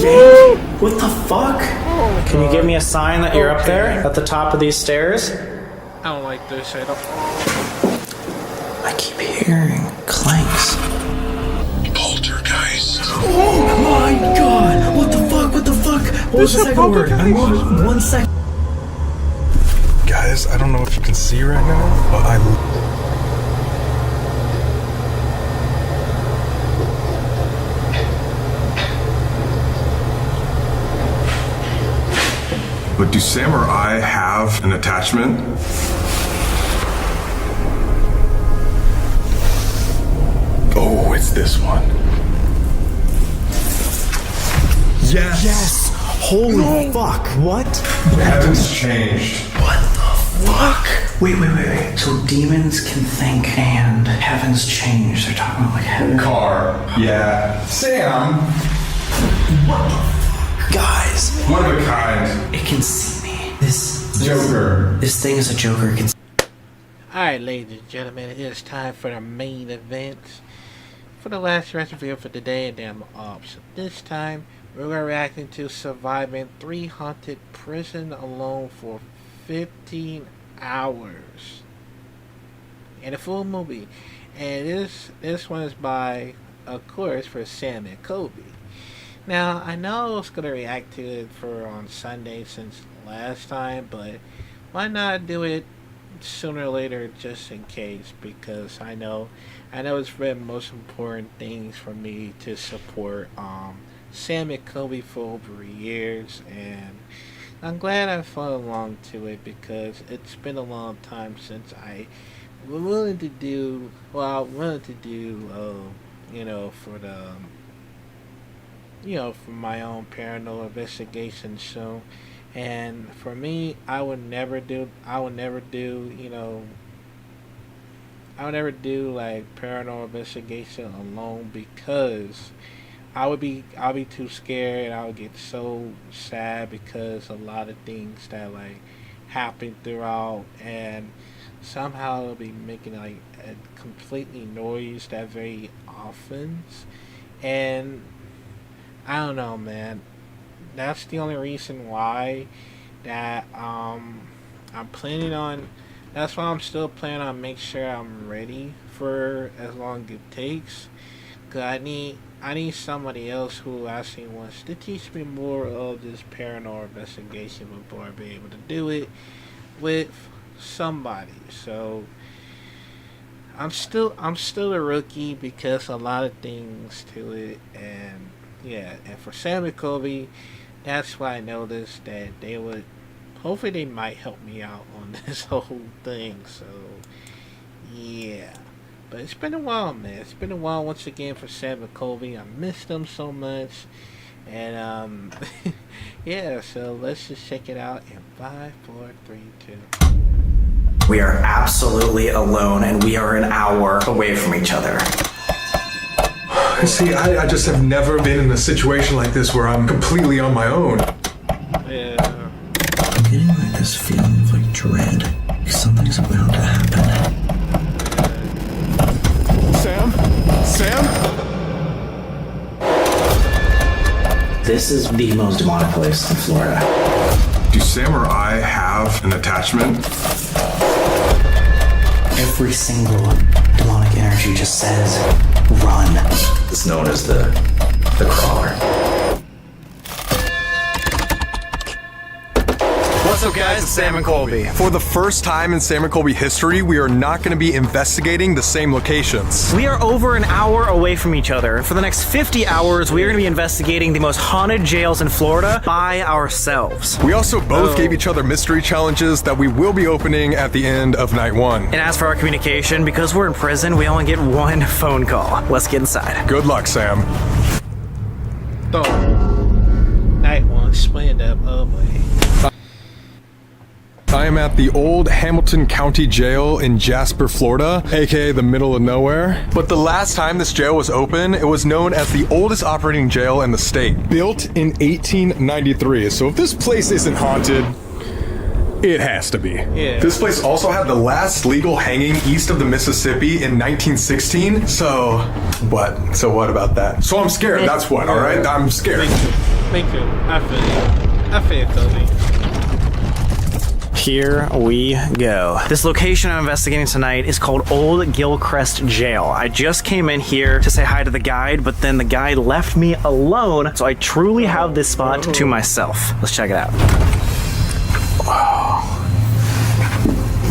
yanked? What the fuck? Can you give me a sign that you're up there at the top of these stairs? I don't like this. I keep hearing clanks. Poltergeist. Oh my god! What the fuck? What the fuck? What was the second word? I need 1 second. Guys, I don't know if you can see right now, but But do Sam or I have an attachment? Oh, it's this one. Yes! Yes! Holy fuck! What? Heaven's changed. What the fuck? Wait. So demons can think and heaven's changed. They're talking about like heaven. Car. Yeah. Sam! What the fuck? Guys! One of a kind. It can see me. This Joker. This thing is a Joker. It can Alright, ladies and gentlemen, it is time for the main event. For the last review for today, and then I'm off. So this time, we're reacting to surviving 3 haunted prison alone for 15 hours. In a full movie. And this one is by, of course, for Sam and Colby. Now, I know I was going to react to it for on Sunday since last time, but why not do it sooner or later just in case, because I know it's the most important things for me to support Sam and Colby for over years, and I'm glad I followed along to it because it's been a long time since I was willing to do for my own paranormal investigation show. And for me, I would never do like paranormal investigation alone, because I'll be too scared, and I would get so sad because a lot of things that like happen throughout, and somehow it'll be making like a completely noise that very often, and I don't know, man. That's the only reason why that I'm planning on. That's why I'm still planning on make sure I'm ready for as long as it takes. Cause I need somebody else who actually wants to teach me more of this paranormal investigation before I be able to do it with somebody. So I'm still a rookie because a lot of things to it, and yeah, and for Sam and Colby, that's why I noticed that they would, hopefully they might help me out on this whole thing. So yeah, but it's been a while, man. It's been a while once again for Sam and Colby. I missed them so much, and yeah. So let's just check it out in 5, 4, 3, 2. We are absolutely alone, and we are an hour away from each other. See, I just have never been in a situation like this where I'm completely on my own. Yeah. I'm getting like this feeling of like dread. Something's about to happen. Sam? This is the most demonic place in Florida. Do Sam or I have an attachment? Every single demonic energy just says, run. It's known as the crawler. What's up, guys? It's Sam and Colby. For the first time in Sam and Colby history, we are not going to be investigating the same locations. We are over an hour away from each other. For the next 50 hours, we are going to be investigating the most haunted jails in Florida by ourselves. We also both gave each other mystery challenges that we will be opening at the end of night 1. And as for our communication, because we're in prison, we only get 1 phone call. Let's get inside. Good luck, Sam. So, night 1, split up. Oh boy. I am at the old Hamilton County Jail in Jasper, Florida, aka the middle of nowhere. But the last time this jail was open, it was known as the oldest operating jail in the state. Built in 1893, so if this place isn't haunted, it has to be. Yeah. This place also had the last legal hanging east of the Mississippi in 1916, so what about that? So I'm scared, that's what, alright? I'm scared. Thank you. I feel you. I feel it, Toby. Here we go. This location I'm investigating tonight is called Old Gilcrest Jail. I just came in here to say hi to the guide, but then the guide left me alone, so I truly have this spot to myself. Let's check it out.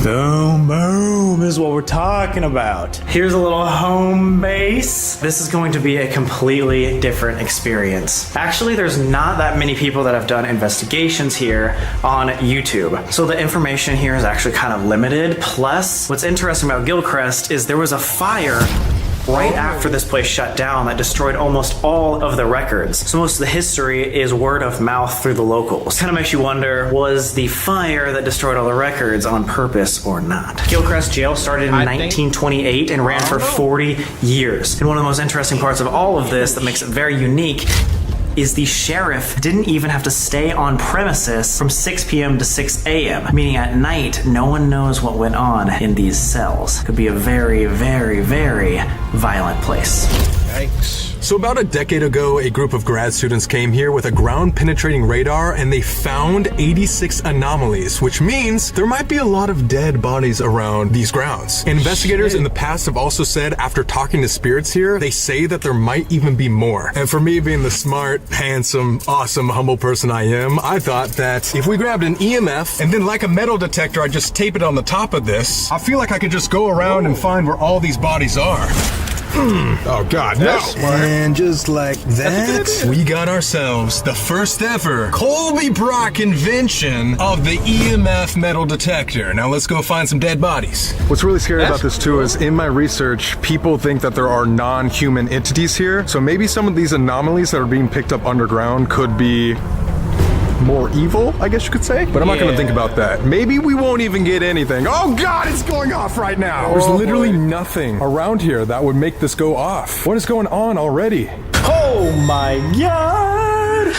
Boom, boom is what we're talking about. Here's a little home base. This is going to be a completely different experience. Actually, there's not that many people that have done investigations here on YouTube. So the information here is actually kind of limited. Plus, what's interesting about Gilcrest is there was a fire right after this place shut down that destroyed almost all of the records. So most of the history is word of mouth through the locals. Kind of makes you wonder, was the fire that destroyed all the records on purpose or not? Gilcrest Jail started in 1928 and ran for 40 years. And one of the most interesting parts of all of this that makes it very unique is the sheriff didn't even have to stay on premises from 6 p.m. to 6 a.m., meaning at night, no one knows what went on in these cells. Could be a very, very, very violent place. Yikes. So about a decade ago, a group of grad students came here with a ground-penetrating radar and they found 86 anomalies, which means there might be a lot of dead bodies around these grounds. Investigators in the past have also said, after talking to spirits here, they say that there might even be more. And for me, being the smart, handsome, awesome, humble person I am, I thought that if we grabbed an EMF and then like a metal detector, I'd just tape it on the top of this, I feel like I could just go around and find where all these bodies are. Oh God, no! And just like that, we got ourselves the first ever Colby Brock invention of the EMF metal detector. Now let's go find some dead bodies. What's really scary about this too is in my research, people think that there are non-human entities here. So maybe some of these anomalies that are being picked up underground could be more evil, I guess you could say. But I'm not gonna think about that. Maybe we won't even get anything. Oh God, it's going off right now. There's literally nothing around here that would make this go off. What is going on already? Oh my God!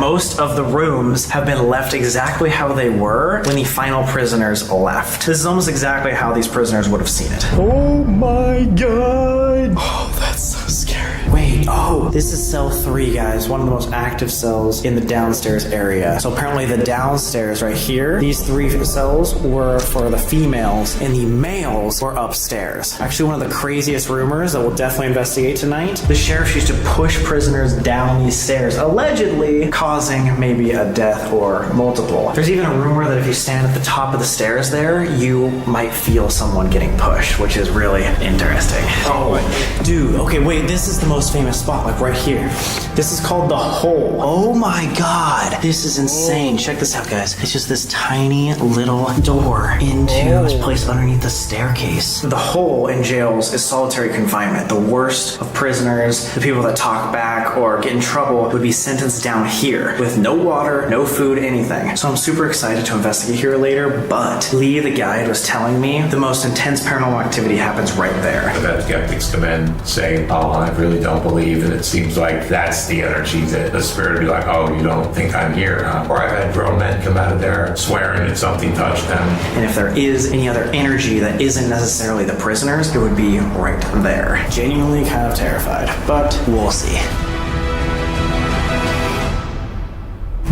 Most of the rooms have been left exactly how they were when the final prisoners left. This is almost exactly how these prisoners would have seen it. Oh my God! Oh, that's so scary. Wait, oh, this is cell 3, guys. One of the most active cells in the downstairs area. So apparently the downstairs right here, these 3 cells were for the females and the males were upstairs. Actually, one of the craziest rumors that we'll definitely investigate tonight, the sheriff used to push prisoners down these stairs, allegedly causing maybe a death or multiple. There's even a rumor that if you stand at the top of the stairs there, you might feel someone getting pushed, which is really interesting. Oh, dude, okay, wait, this is the most famous spot, like right here. This is called the Hole. Oh my God, this is insane. Check this out, guys. It's just this tiny little door into this place underneath the staircase. The Hole in jails is solitary confinement. The worst of prisoners, the people that talk back or get in trouble, would be sentenced down here with no water, no food, anything. So I'm super excited to investigate here later, but Lee, the guide, was telling me the most intense paranormal activity happens right there. I've had skeptics come in saying, oh, I really don't believe, and it seems like that's the energy that the spirit would be like, oh, you don't think I'm here, huh? Or I've had grown men come out of there swearing that something touched them. And if there is any other energy that isn't necessarily the prisoners, it would be right there. Genuinely kind of terrified, but we'll see.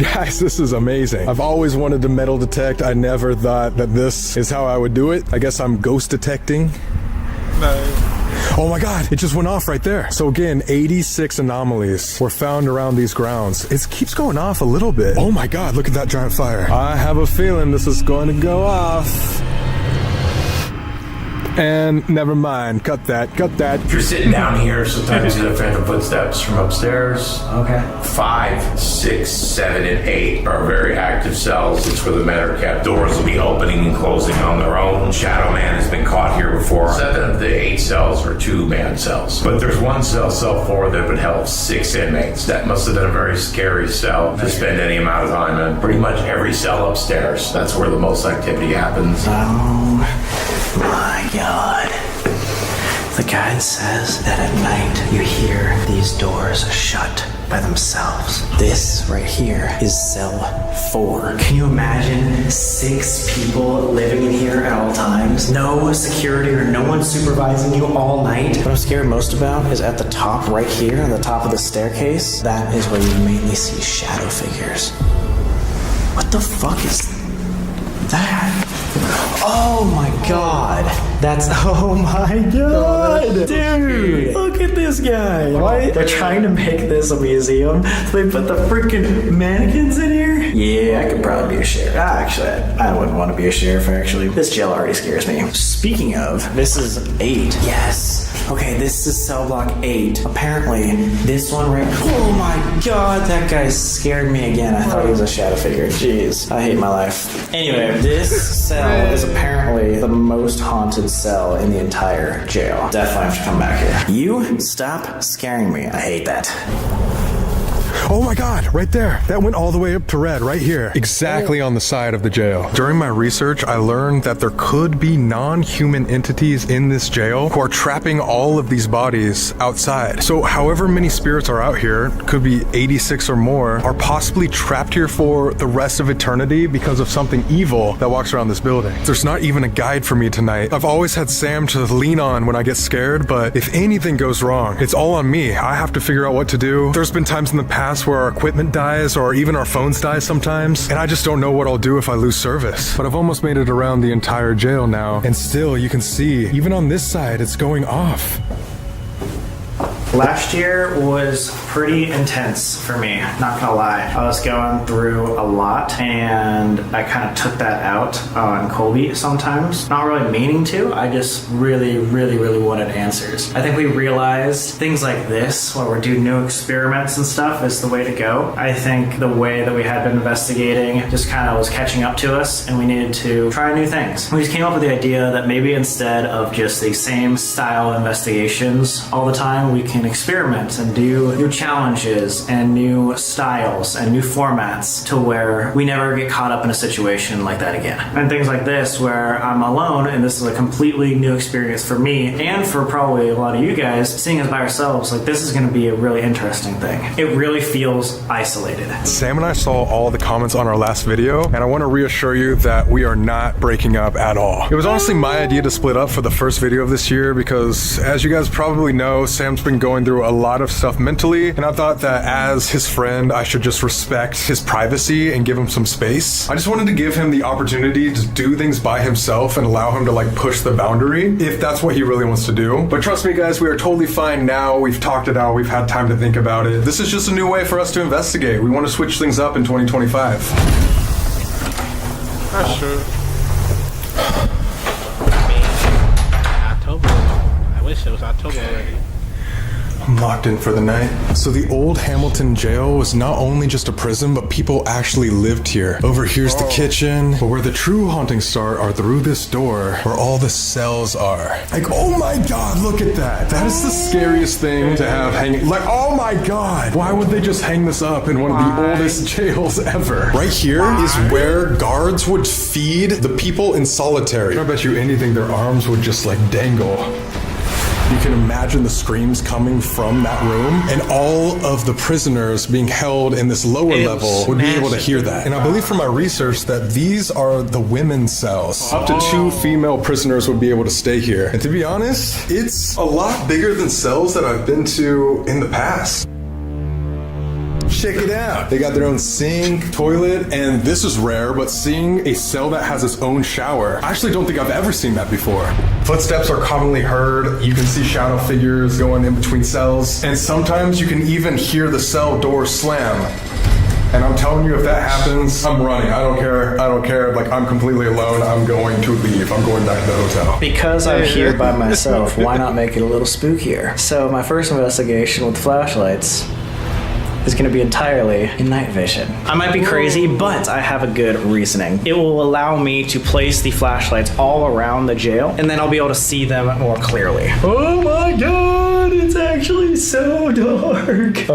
Guys, this is amazing. I've always wanted to metal detect. I never thought that this is how I would do it. I guess I'm ghost detecting. No. Oh my God, it just went off right there. So again, 86 anomalies were found around these grounds. It keeps going off a little bit. Oh my God, look at that giant fire. I have a feeling this is going to go off. And never mind, cut that. If you're sitting down here, sometimes you have phantom footsteps from upstairs. Okay. 5, 6, 7, and 8 are very active cells. It's where the men are kept. Doors will be opening and closing on their own. Shadow Man has been caught here before. 7 of the 8 cells are 2-man cells. But there's one cell, cell 4, that would help 6 inmates. That must have been a very scary cell to spend any amount of time in. Pretty much every cell upstairs. That's where the most activity happens. Oh my God. The guide says that at night you hear these doors shut by themselves. This right here is cell 4. Can you imagine 6 people living in here at all times? No security or no one supervising you all night. What I'm scared most about is at the top right here, on the top of the staircase. That is where you mainly see shadow figures. What the fuck is that? Oh my god. Oh my god. Dude, look at this guy. Why? They're trying to make this a museum. So they put the freaking mannequins in here? Yeah, I could probably be a sheriff. Actually, I wouldn't want to be a sheriff, actually. This jail already scares me. Speaking of, this is 8. Yes. Okay, this is cell block 8. Apparently, this one right... Oh my god, that guy scared me again. I thought he was a shadow figure. Jeez, I hate my life. Anyway, this cell is apparently the most haunted cell in the entire jail. Definitely have to come back here. You stop scaring me. I hate that. Oh my god, right there. That went all the way up to red, right here. Exactly on the side of the jail. During my research, I learned that there could be non-human entities in this jail who are trapping all of these bodies outside. So however many spirits are out here, could be 86 or more, are possibly trapped here for the rest of eternity because of something evil that walks around this building. There's not even a guide for me tonight. I've always had Sam to lean on when I get scared, but if anything goes wrong, it's all on me. I have to figure out what to do. There's been times in the past where our equipment dies or even our phones die sometimes, and I just don't know what I'll do if I lose service. But I've almost made it around the entire jail now, and still you can see, even on this side, it's going off. Last year was pretty intense for me, not gonna lie. I was going through a lot and I kind of took that out on Colby sometimes. Not really meaning to, I just really wanted answers. I think we realized things like this, where we're doing new experiments and stuff, is the way to go. I think the way that we had been investigating just kind of was catching up to us and we needed to try new things. We just came up with the idea that maybe instead of just the same style investigations all the time, we can experiment and do new challenges and new styles and new formats to where we never get caught up in a situation like that again. And things like this where I'm alone and this is a completely new experience for me and for probably a lot of you guys, seeing us by ourselves, like this is going to be a really interesting thing. It really feels isolated. Sam and I saw all the comments on our last video, and I want to reassure you that we are not breaking up at all. It was honestly my idea to split up for the first video of this year because, as you guys probably know, Sam's been going through a lot of stuff mentally, and I thought that as his friend, I should just respect his privacy and give him some space. I just wanted to give him the opportunity to do things by himself and allow him to like push the boundary if that's what he really wants to do. But trust me guys, we are totally fine now. We've talked it out. We've had time to think about it. This is just a new way for us to investigate. We want to switch things up in 2025. That's true. I mean, October. I wish it was October already. I'm locked in for the night. So the old Hamilton jail was not only just a prison, but people actually lived here. Over here's the kitchen, but where the true hauntings start are through this door, where all the cells are. Like, oh my god, look at that. That is the scariest thing to have hanging. Like, oh my god. Why would they just hang this up in one of the oldest jails ever? Right here is where guards would feed the people in solitary. I bet you anything their arms would just like dangle. You can imagine the screams coming from that room, and all of the prisoners being held in this lower level would be able to hear that. And I believe from my research that these are the women's cells. Up to 2 female prisoners would be able to stay here. And to be honest, it's a lot bigger than cells that I've been to in the past. Check it out. They got their own sink, toilet, and this is rare, but seeing a cell that has its own shower, I actually don't think I've ever seen that before. Footsteps are commonly heard. You can see shadow figures going in between cells, and sometimes you can even hear the cell door slam. And I'm telling you, if that happens, I'm running. I don't care. I don't care. Like, I'm completely alone. I'm going to leave. I'm going back to the hotel. Because I'm here by myself, why not make it a little spookier? So my first investigation with flashlights is going to be entirely in night vision. I might be crazy, but I have a good reasoning. It will allow me to place the flashlights all around the jail, and then I'll be able to see them more clearly. Oh my god, it's actually so dark.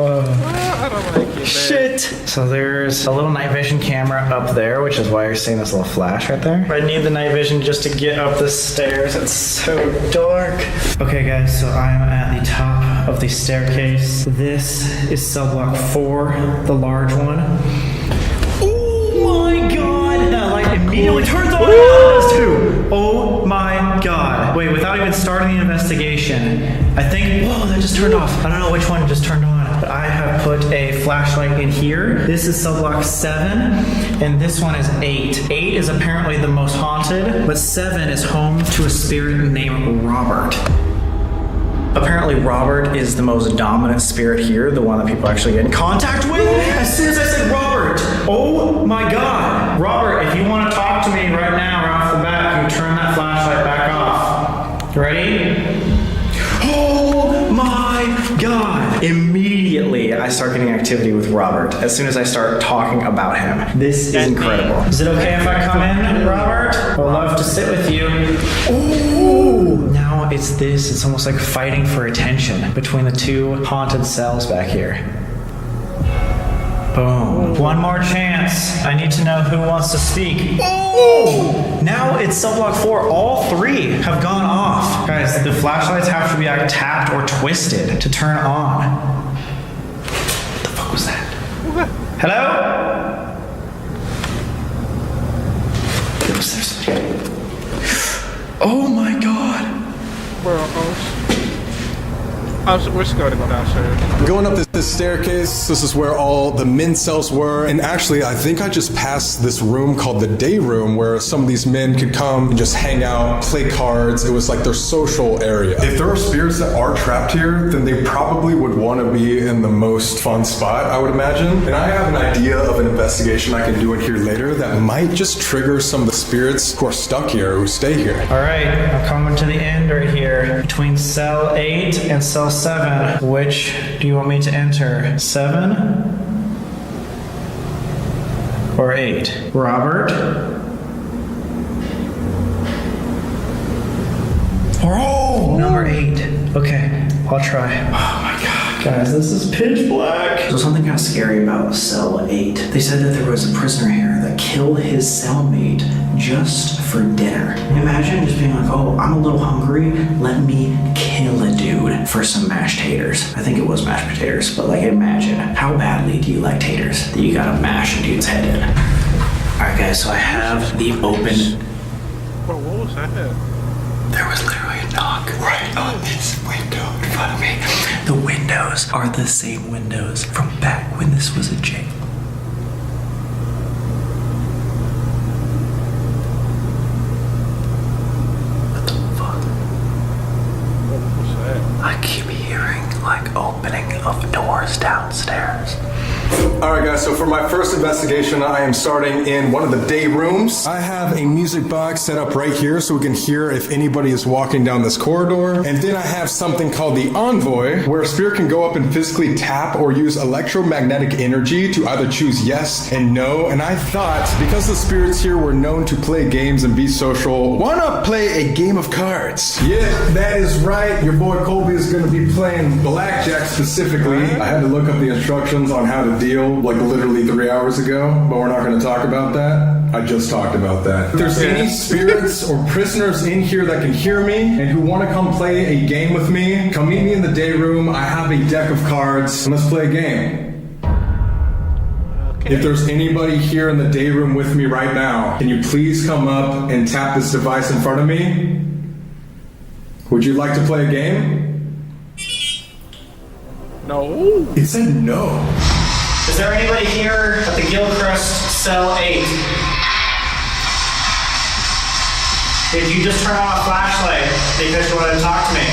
I don't like it, man. Shit. So there's a little night vision camera up there, which is why you're seeing this little flash right there. I need the night vision just to get up the stairs. It's so dark. Okay, guys, so I am at the top of the staircase. This is cell block 4, the large one. Oh my god! That light immediately turns on. It does too. Oh my god. Wait, without even starting the investigation, I think, whoa, that just turned off. I don't know which one just turned on. But I have put a flashlight in here. This is cell block 7, and this one is 8. 8 is apparently the most haunted, but 7 is home to a spirit named Robert. Apparently Robert is the most dominant spirit here, the one that people actually get in contact with. As soon as I said Robert, oh my god. Robert, if you want to talk to me right now, right off the bat, you turn that flashlight back off. You ready? Oh my god. Immediately I start getting activity with Robert as soon as I start talking about him. This is incredible. Is it okay if I come in, Robert? I'd love to sit with you. Ooh. Now it's this. It's almost like fighting for attention between the two haunted cells back here. Boom. One more chance. I need to know who wants to speak. Oh! Now it's cell block 4. All 3 have gone off. Guys, the flashlights have to be like tapped or twisted to turn on. What the fuck was that? Hello? Was there somebody? Oh my god. We're just going to go downstairs. Going up this staircase, this is where all the men cells were. And actually, I think I just passed this room called the day room where some of these men could come and just hang out, play cards. It was like their social area. If there are spirits that are trapped here, then they probably would want to be in the most fun spot, I would imagine. And I have an idea of an investigation I can do in here later that might just trigger some of the spirits who are stuck here, who stay here. All right, I'm coming to the end right here. Between cell 8 and cell 7, which do you want me to enter? 7 or 8? Robert? Oh, number 8. Okay, I'll try. Oh my god, guys, this is pitch black. So something kind of scary about cell 8. They said that there was a prisoner here that killed his cellmate just for dinner. Imagine just being like, oh, I'm a little hungry, let me kill a dude for some mashed taters. I think it was mashed potatoes, but like imagine, how badly do you like taters that you gotta mash a dude's head in? Alright guys, so I have the open... Bro, what was that? There was literally a knock right on this window in front of me. The windows are the same windows from back when this was a jail. What the fuck? What was that? I keep hearing like opening of doors downstairs. Alright guys, so for my first investigation, I am starting in one of the day rooms. I have a music box set up right here so we can hear if anybody is walking down this corridor. And then I have something called the Envoy, where a spirit can go up and physically tap or use electromagnetic energy to either choose yes and no. And I thought, because the spirits here were known to play games and be social, why not play a game of cards? Yeah, that is right. Your boy Colby is going to be playing blackjack specifically. I had to look up the instructions on how to deal like literally 3 hours ago, but we're not going to talk about that. I just talked about that. If there's any spirits or prisoners in here that can hear me and who want to come play a game with me, come meet me in the day room. I have a deck of cards and let's play a game. Okay. If there's anybody here in the day room with me right now, can you please come up and tap this device in front of me? Would you like to play a game? No. It said no. Is there anybody here at the Gilchrist cell 8? Did you just turn on a flashlight because you wanted to talk to me?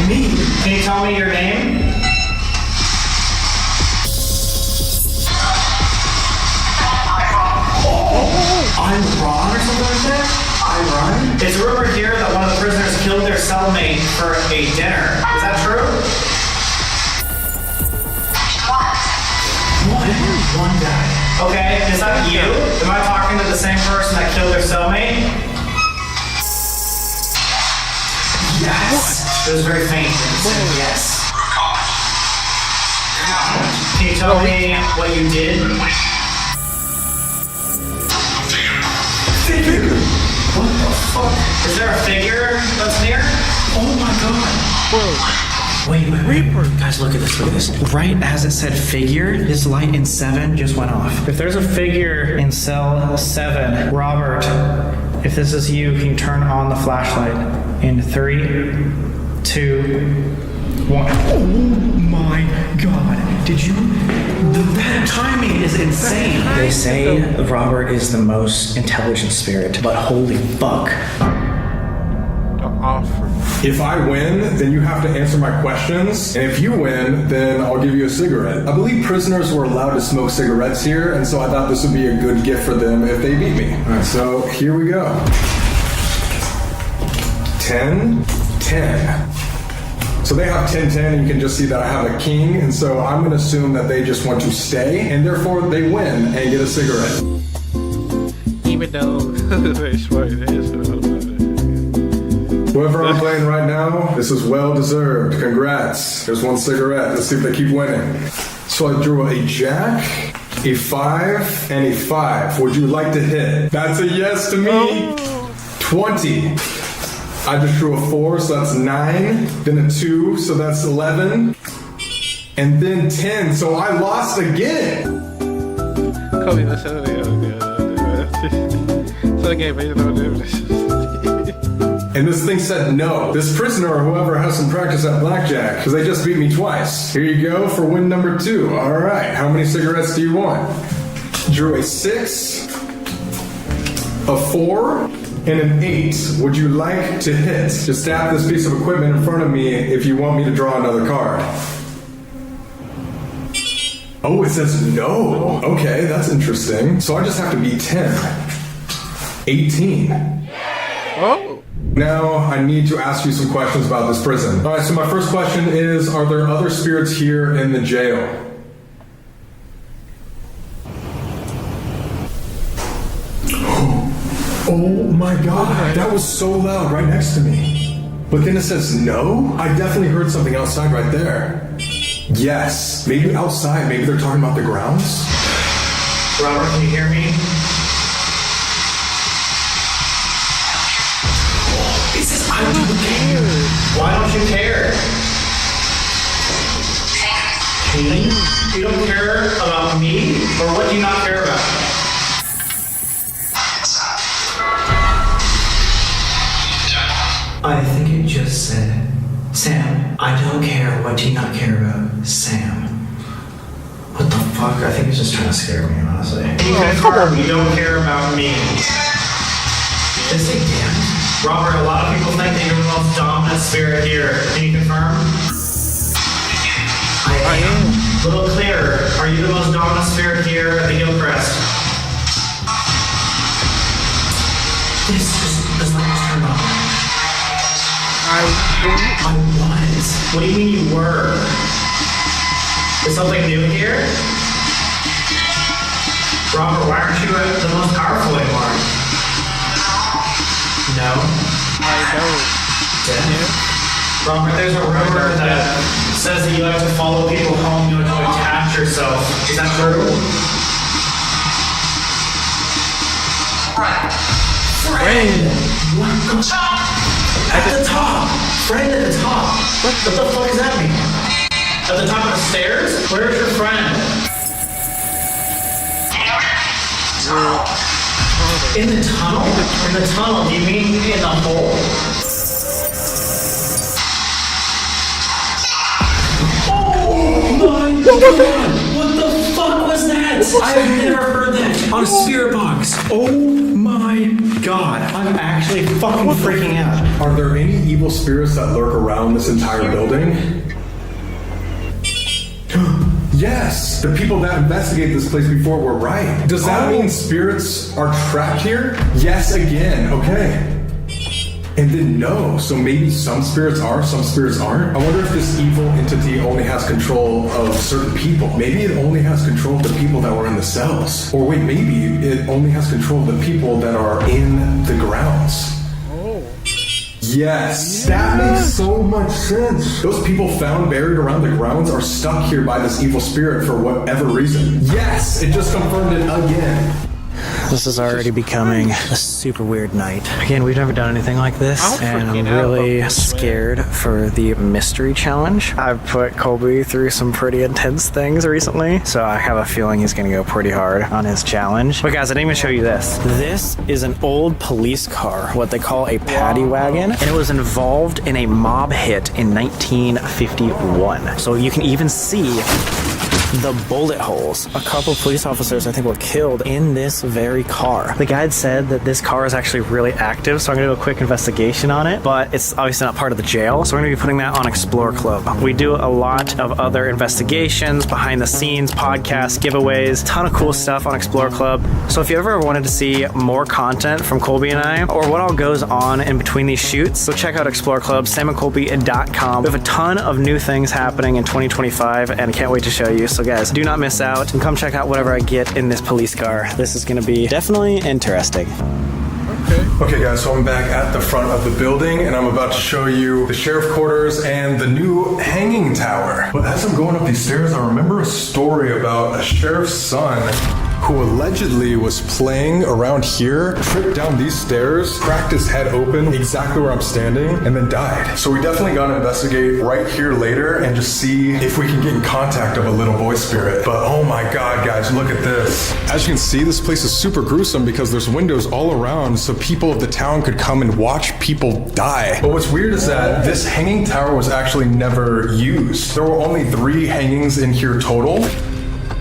Me? Can you tell me your name? Oh, I'm Ron or something like that? I'm Ron? It's rumored here that one of the prisoners killed their cellmate for a dinner. Is that true? One guy. Okay, is that you? Am I talking to the same person that killed their cellmate? Yes. It was very faint. It said yes. Can you tell me what you did? Figure. What the fuck? Is there a figure that's near? Oh my god. Wait. Reaper. Guys, look at this. Right as it said figure, his light in 7 just went off. If there's a figure in cell 7, Robert, if this is you, can you turn on the flashlight in 3, 2, 1. Oh my god. Did you? That timing is insane. They say Robert is the most intelligent spirit, but holy fuck. The offer. If I win, then you have to answer my questions. And if you win, then I'll give you a cigarette. I believe prisoners were allowed to smoke cigarettes here, and so I thought this would be a good gift for them if they beat me. All right, so here we go. 10, 10. So they have 10, 10, and you can just see that I have a king, and so I'm going to assume that they just want to stay, and therefore they win and get a cigarette. Even though very smart it is. Whoever I'm playing right now, this is well deserved. Congrats. There's one cigarette. Let's see if they keep winning. So I drew a jack, a 5, and a 5. Would you like to hit? That's a yes to me. 20. I just drew a 4, so that's 9. Then a 2, so that's 11. And then 10, so I lost again. Kobe, let's so the game, but you know And this thing said no. This prisoner or whoever has some practice at blackjack, because they just beat me twice. Here you go for win number 2. All right, how many cigarettes do you want? Drew a 6, a 4, and an 8. Would you like to hit? Just tap this piece of equipment in front of me if you want me to draw another card. Oh, it says no. Okay, that's interesting. So I just have to beat 10. 18. Oh. Now I need to ask you some questions about this prison. All right, so my first question is, are there other spirits here in the jail? Oh my god, that was so loud right next to me. But then it says no? I definitely heard something outside right there. Yes, maybe outside, maybe they're talking about the grounds? Robert, can you hear me? It says I don't care. Why don't you care? You don't care about me? Or what do you not care about? I think it just said, Sam, I don't care. What do you not care about? Sam. What the fuck? I think it's just trying to scare me, honestly. You confirm you don't care about me. Just say damn. Robert, a lot of people think that you're the most dominant spirit here. Can you confirm? I am. A little clearer. Are you the most dominant spirit here at the Hillcrest? This is not turned on. I was. What do you mean you were? Is something new here? Robert, why aren't you the most powerful anymore? No. I know. Yeah. Robert, there's a rumor that says that you like to follow people home, you like to attach yourself. Is that true? Friend! At the top! Friend at the top! What the fuck does that mean? At the top of the stairs? Where's your friend? In the tunnel? In the tunnel, do you mean in the hole? Oh my god! What the fuck was that? I've never heard that on a spirit box. Oh my god. I'm actually fucking freaking out. Are there any evil spirits that lurk around this entire building? Yes! The people that investigated this place before were right. Does that mean spirits are trapped here? Yes, again. Okay. And then no. So maybe some spirits are, some spirits aren't. I wonder if this evil entity only has control of certain people. Maybe it only has control of the people that were in the cells. Or wait, maybe it only has control of the people that are in the grounds. Yes. That makes so much sense. Those people found buried around the grounds are stuck here by this evil spirit for whatever reason. Yes, it just confirmed it again. This is already becoming a super weird night. Again, we've never done anything like this, and I'm really scared for the mystery challenge. I've put Colby through some pretty intense things recently, so I have a feeling he's gonna go pretty hard on his challenge. But guys, I didn't even show you this. This is an old police car, what they call a paddy wagon, and it was involved in a mob hit in 1951. So you can even see the bullet holes. A couple police officers, I think, were killed in this very car. The guide said that this car is actually really active, so I'm gonna do a quick investigation on it, but it's obviously not part of the jail, so we're gonna be putting that on Explore Club. We do a lot of other investigations, behind the scenes, podcasts, giveaways, ton of cool stuff on Explore Club. So if you ever wanted to see more content from Colby and I, or what all goes on in between these shoots, so check out Explore Club, samandcolby.com. We have a ton of new things happening in 2025, and I can't wait to show you. So guys, do not miss out and come check out whatever I get in this police car. This is going to be definitely interesting. Okay guys, so I'm back at the front of the building and I'm about to show you the sheriff quarters and the new hanging tower. But as I'm going up these stairs, I remember a story about a sheriff's son who allegedly was playing around here, tripped down these stairs, cracked his head open exactly where I'm standing, and then died. So we definitely gotta investigate right here later and just see if we can get in contact of a little boy spirit. But oh my god, guys, look at this. As you can see, this place is super gruesome because there's windows all around so people of the town could come and watch people die. But what's weird is that this hanging tower was actually never used. There were only 3 hangings in here total.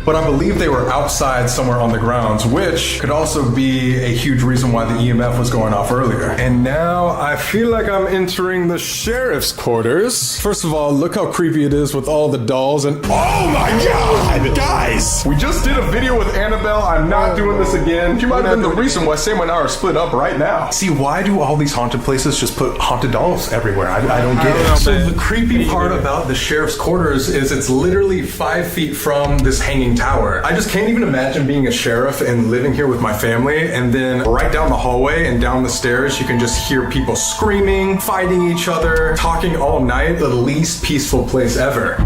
But I believe they were outside somewhere on the grounds, which could also be a huge reason why the EMF was going off earlier. And now I feel like I'm entering the sheriff's quarters. First of all, look how creepy it is with all the dolls and oh my god, guys! We just did a video with Annabelle. I'm not doing this again. She might have been the reason why Sam and I are split up right now. See, why do all these haunted places just put haunted dolls everywhere? I don't get it. So the creepy part about the sheriff's quarters is it's literally 5 feet from this hanging tower. I just can't even imagine being a sheriff and living here with my family, and then right down the hallway and down the stairs you can just hear people screaming, fighting each other, talking all night. The least peaceful place ever.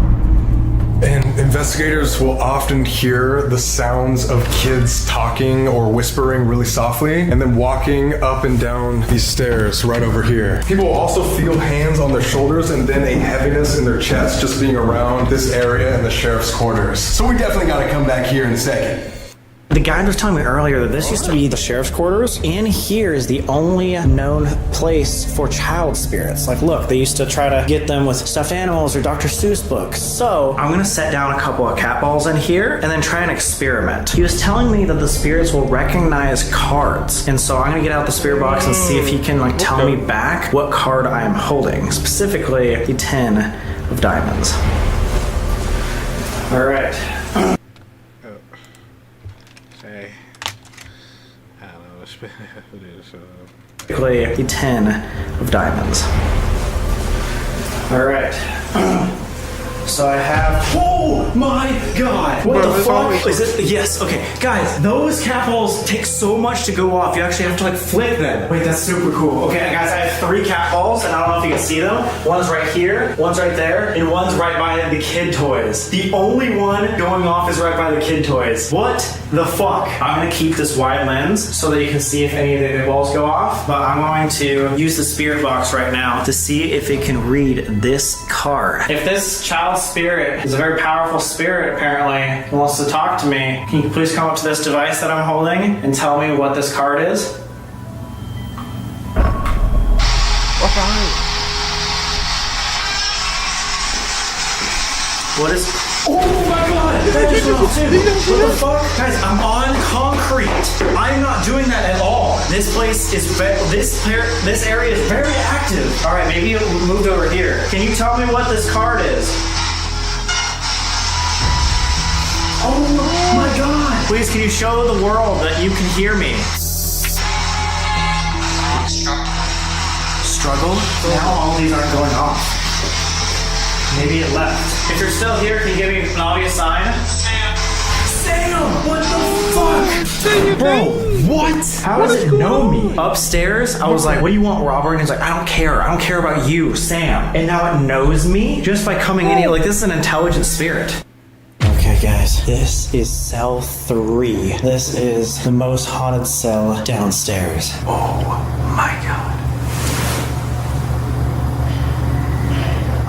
And investigators will often hear the sounds of kids talking or whispering really softly and then walking up and down these stairs right over here. People will also feel hands on their shoulders and then a heaviness in their chest just being around this area in the sheriff's quarters. So we definitely gotta come back here in a second. The guide was telling me earlier that this used to be the sheriff's quarters. In here is the only known place for child spirits. Like, look, they used to try to get them with stuffed animals or Dr. Seuss books. So I'm gonna set down a couple of cat balls in here and then try an experiment. He was telling me that the spirits will recognize cards. And so I'm gonna get out the spirit box and see if he can like tell me back what card I am holding. Specifically, the 10 of diamonds. All right. Basically, the 10 of diamonds. All right. So I have. Oh my god! What the fuck is it? Yes. Okay, guys, those cat balls take so much to go off. You actually have to like flick them. Wait, that's super cool. Okay, guys, I have 3 cat balls, and I don't know if you can see them. One's right here, one's right there, and one's right by the kid toys. The only one going off is right by the kid toys. What the fuck? I'm gonna keep this wide lens so that you can see if any of the big balls go off. But I'm going to use the spirit box right now to see if it can read this card. If this child spirit is a very powerful spirit, apparently, and wants to talk to me, can you please come up to this device that I'm holding and tell me what this card is? What is... Oh my god! That just went off too! What the fuck? Guys, I'm on concrete. I'm not doing that at all. This place is... This area is very active. Alright, maybe it moved over here. Can you tell me what this card is? Oh my god! Please, can you show the world that you can hear me? Struggle? Now all these aren't going off. Maybe it left. If you're still here, can you give me an obvious sign? Sam! Sam! What the fuck? Bro, what? How does it know me? Upstairs, I was like, what do you want, Robert? And he's like, I don't care. I don't care about you, Sam. And now it knows me just by coming in here. Like, this is an intelligent spirit. Okay, guys, this is cell 3. This is the most haunted cell downstairs. Oh my god.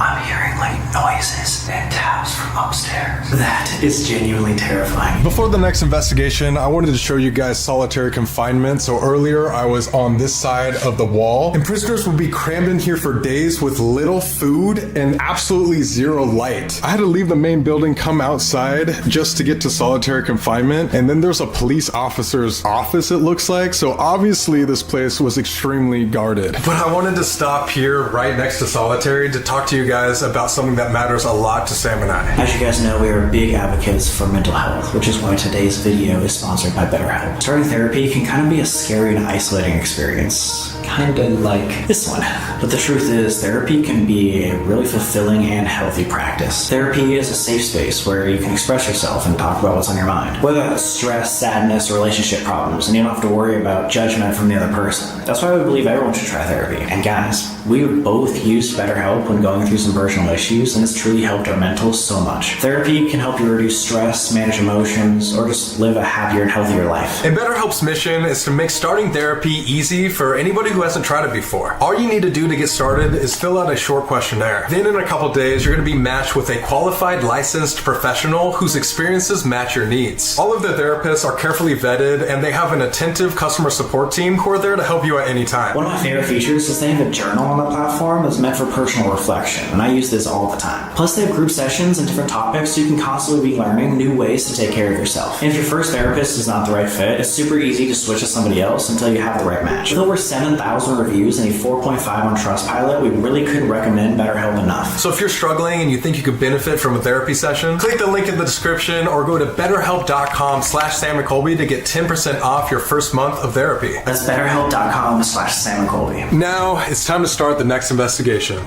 I'm hearing like noises and taps from upstairs. That is genuinely terrifying. Before the next investigation, I wanted to show you guys solitary confinement. So earlier I was on this side of the wall, and prisoners would be crammed in here for days with little food and absolutely zero light. I had to leave the main building, come outside just to get to solitary confinement, and then there's a police officer's office, it looks like. So obviously this place was extremely guarded. But I wanted to stop here right next to solitary to talk to you guys about something that matters a lot to Sam and I. As you guys know, we are big advocates for mental health, which is why today's video is sponsored by BetterHelp. Starting therapy can kind of be a scary and isolating experience, kind of like this one. But the truth is, therapy can be a really fulfilling and healthy practice. Therapy is a safe space where you can express yourself and talk about what's on your mind, whether that's stress, sadness, or relationship problems, and you don't have to worry about judgment from the other person. That's why we believe everyone should try therapy. And guys, we both used BetterHelp when going through some personal issues, and it's truly helped our mentals so much. Therapy can help you reduce stress, manage emotions, or just live a happier and healthier life. And BetterHelp's mission is to make starting therapy easy for anybody who hasn't tried it before. All you need to do to get started is fill out a short questionnaire. Then in a couple days, you're going to be matched with a qualified licensed professional whose experiences match your needs. All of the therapists are carefully vetted, and they have an attentive customer support team who are there to help you at any time. One of my favorite features is they have a journal on the platform that's meant for personal reflection, and I use this all the time. Plus, they have group sessions and different topics, so you can constantly be learning new ways to take care of yourself. And if your first therapist is not the right fit, it's super easy to switch to somebody else until you have the right match. With over 7,000 reviews and a 4.5 on Trustpilot, we really couldn't recommend BetterHelp enough. So if you're struggling and you think you could benefit from a therapy session, click the link in the description or go to betterhelp.com/SamMcColby to get 10% off your first month of therapy. That's betterhelp.com/SamMcColby. Now it's time to start the next investigation.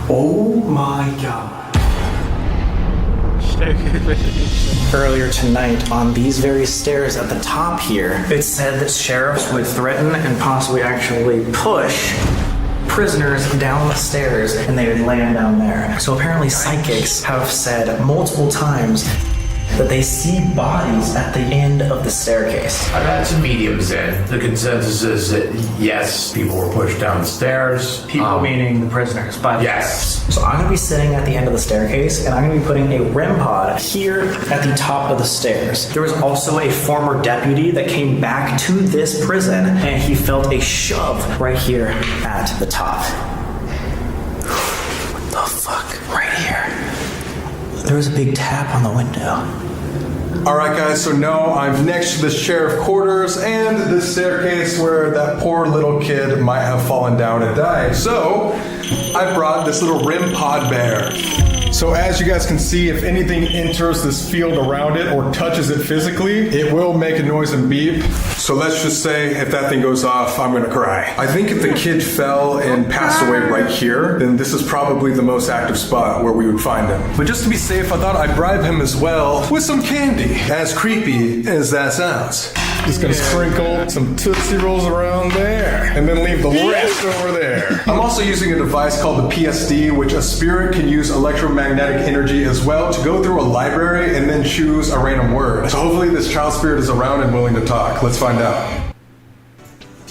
Oh my god. Earlier tonight, on these very stairs at the top here, it said that sheriffs would threaten and possibly actually push prisoners down the stairs, and they would land down there. So apparently psychics have said multiple times that they see bodies at the end of the staircase. I've had some mediums in. The consensus is that yes, people were pushed downstairs. People meaning the prisoners, but yes. So I'm gonna be sitting at the end of the staircase, and I'm gonna be putting a REM pod here at the top of the stairs. There was also a former deputy that came back to this prison, and he felt a shove right here at the top. What the fuck? Right here. There was a big tap on the window. Alright guys, so now I'm next to the sheriff quarters and the staircase where that poor little kid might have fallen down and died. So, I brought this little REM pod bear. So as you guys can see, if anything enters this field around it or touches it physically, it will make a noise and beep. So let's just say if that thing goes off, I'm gonna cry. I think if the kid fell and passed away right here, then this is probably the most active spot where we would find him. But just to be safe, I thought I'd bribe him as well with some candy. As creepy as that sounds. Just gonna sprinkle some Tootsie Rolls around there and then leave the rest over there. I'm also using a device called the PSD, which a spirit can use electromagnetic energy as well to go through a library and then choose a random word. So hopefully this child spirit is around and willing to talk. Let's find out.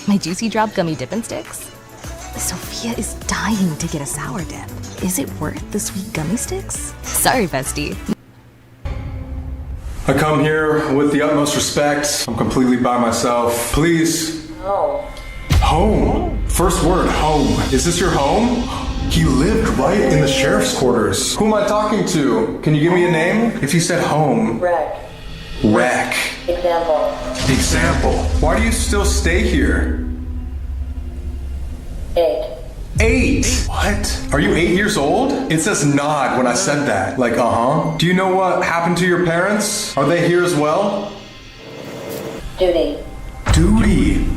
My Juicy Drop Gummy Dippin' Sticks? Sophia is dying to get a sour dip. Is it worth the sweet gummy sticks? Sorry, bestie. I come here with the utmost respect. I'm completely by myself. Please. No. Home. First word, home. Is this your home? He lived right in the sheriff's quarters. Who am I talking to? Can you give me a name? If you said home. Wreck. Wreck. Example. Example. Why do you still stay here? 8. 8. What? Are you 8 years old? It says nod when I said that. Like, uh-huh. Do you know what happened to your parents? Are they here as well? Duty. Duty.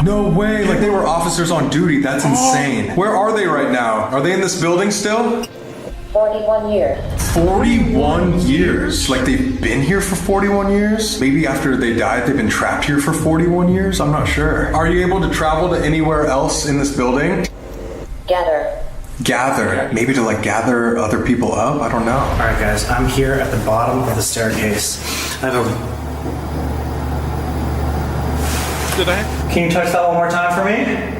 No way. Like they were officers on duty. That's insane. Where are they right now? Are they in this building still? 41 years. 41 years. Like they've been here for 41 years? Maybe after they died, they've been trapped here for 41 years? I'm not sure. Are you able to travel to anywhere else in this building? Gather. Gather. Maybe to like gather other people up? I don't know. All right, guys, I'm here at the bottom of the staircase. I have a... Did I? Can you touch that one more time for me?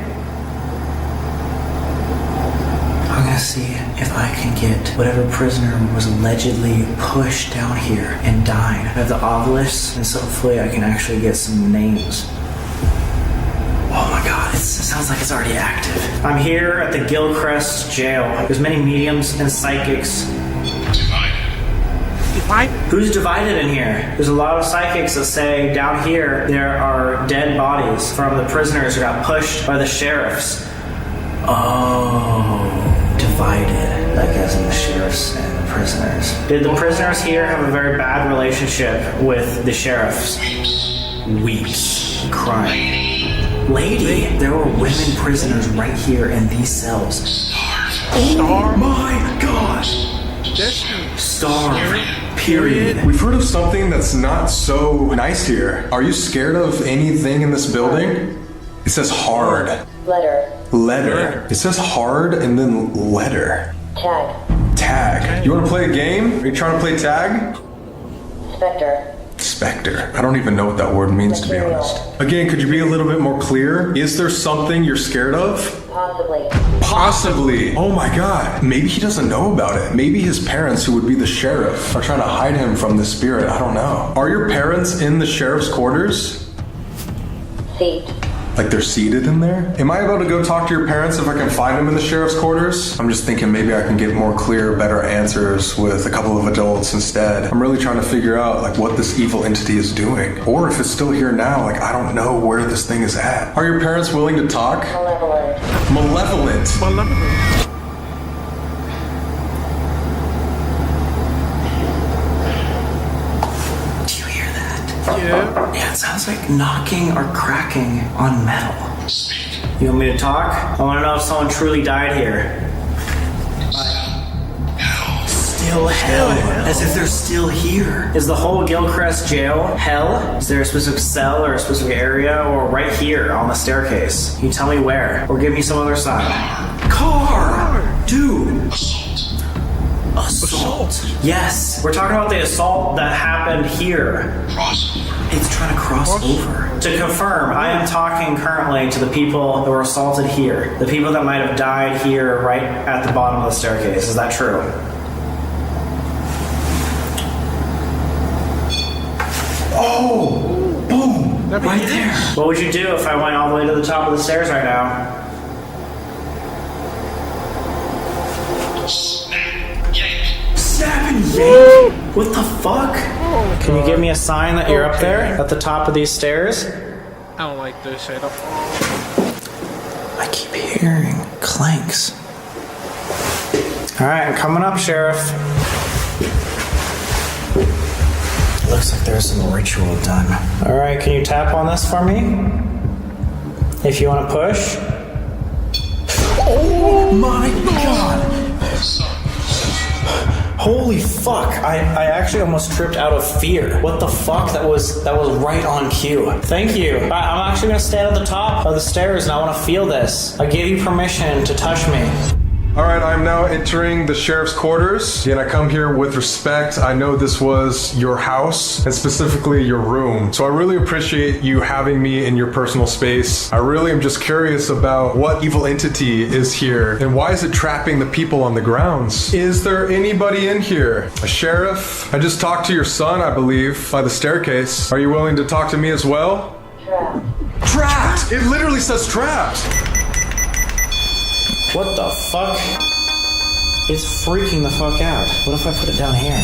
I'm gonna see if I can get whatever prisoner was allegedly pushed down here and died. I have the obelisk, and so hopefully I can actually get some names. Oh my god, it sounds like it's already active. I'm here at the Gilcrest jail. There's many mediums and psychics. Divided? Who's divided in here? There's a lot of psychics that say down here there are dead bodies from the prisoners who got pushed by the sheriffs. Oh, divided, like as in the sheriffs and the prisoners. Did the prisoners here have a very bad relationship with the sheriffs? Weeps. Crying. Lady, there were women prisoners right here in these cells. Oh my gosh! Starve. Period. We've heard of something that's not so nice here. Are you scared of anything in this building? It says hard. Letter. Letter. It says hard and then letter. Tag. Tag. You want to play a game? Are you trying to play tag? Spectre. Spectre. I don't even know what that word means, to be honest. Again, could you be a little bit more clear? Is there something you're scared of? Possibly. Possibly. Oh my god. Maybe he doesn't know about it. Maybe his parents, who would be the sheriff, are trying to hide him from the spirit. I don't know. Are your parents in the sheriff's quarters? Seat. Like they're seated in there? Am I able to go talk to your parents if I can find them in the sheriff's quarters? I'm just thinking maybe I can get more clear, better answers with a couple of adults instead. I'm really trying to figure out like what this evil entity is doing. Or if it's still here now, like I don't know where this thing is at. Are your parents willing to talk? Malevolent. Malevolent. Do you hear that? Yeah. Yeah, it sounds like knocking or cracking on metal. You want me to talk? I want to know if someone truly died here. Still hell. As if they're still here. Is the whole Gilcrest jail hell? Is there a specific cell or a specific area, or right here on the staircase? Can you tell me where? Or give me some other sign. Car! Dude! Assault. Yes, we're talking about the assault that happened here. It's trying to cross over. To confirm, I am talking currently to the people that were assaulted here. The people that might have died here right at the bottom of the staircase. Is that true? Oh! Boom! Right there. What would you do if I went all the way to the top of the stairs right now? Snap and yank? What the fuck? Can you give me a sign that you're up there at the top of these stairs? I don't like this at all. I keep hearing clanks. Alright, I'm coming up, Sheriff. Looks like there's some ritual done. Alright, can you tap on this for me? If you want to push. Oh my god! Holy fuck, I actually almost tripped out of fear. What the fuck? That was right on cue. Thank you. I'm actually gonna stand at the top of the stairs and I wanna feel this. I gave you permission to touch me. All right, I'm now entering the sheriff's quarters, and I come here with respect. I know this was your house, and specifically your room, so I really appreciate you having me in your personal space. I really am just curious about what evil entity is here, and why is it trapping the people on the grounds? Is there anybody in here? A sheriff? I just talked to your son, I believe, by the staircase. Are you willing to talk to me as well? Trap. Trapped! It literally says trapped! What the fuck? It's freaking the fuck out. What if I put it down here?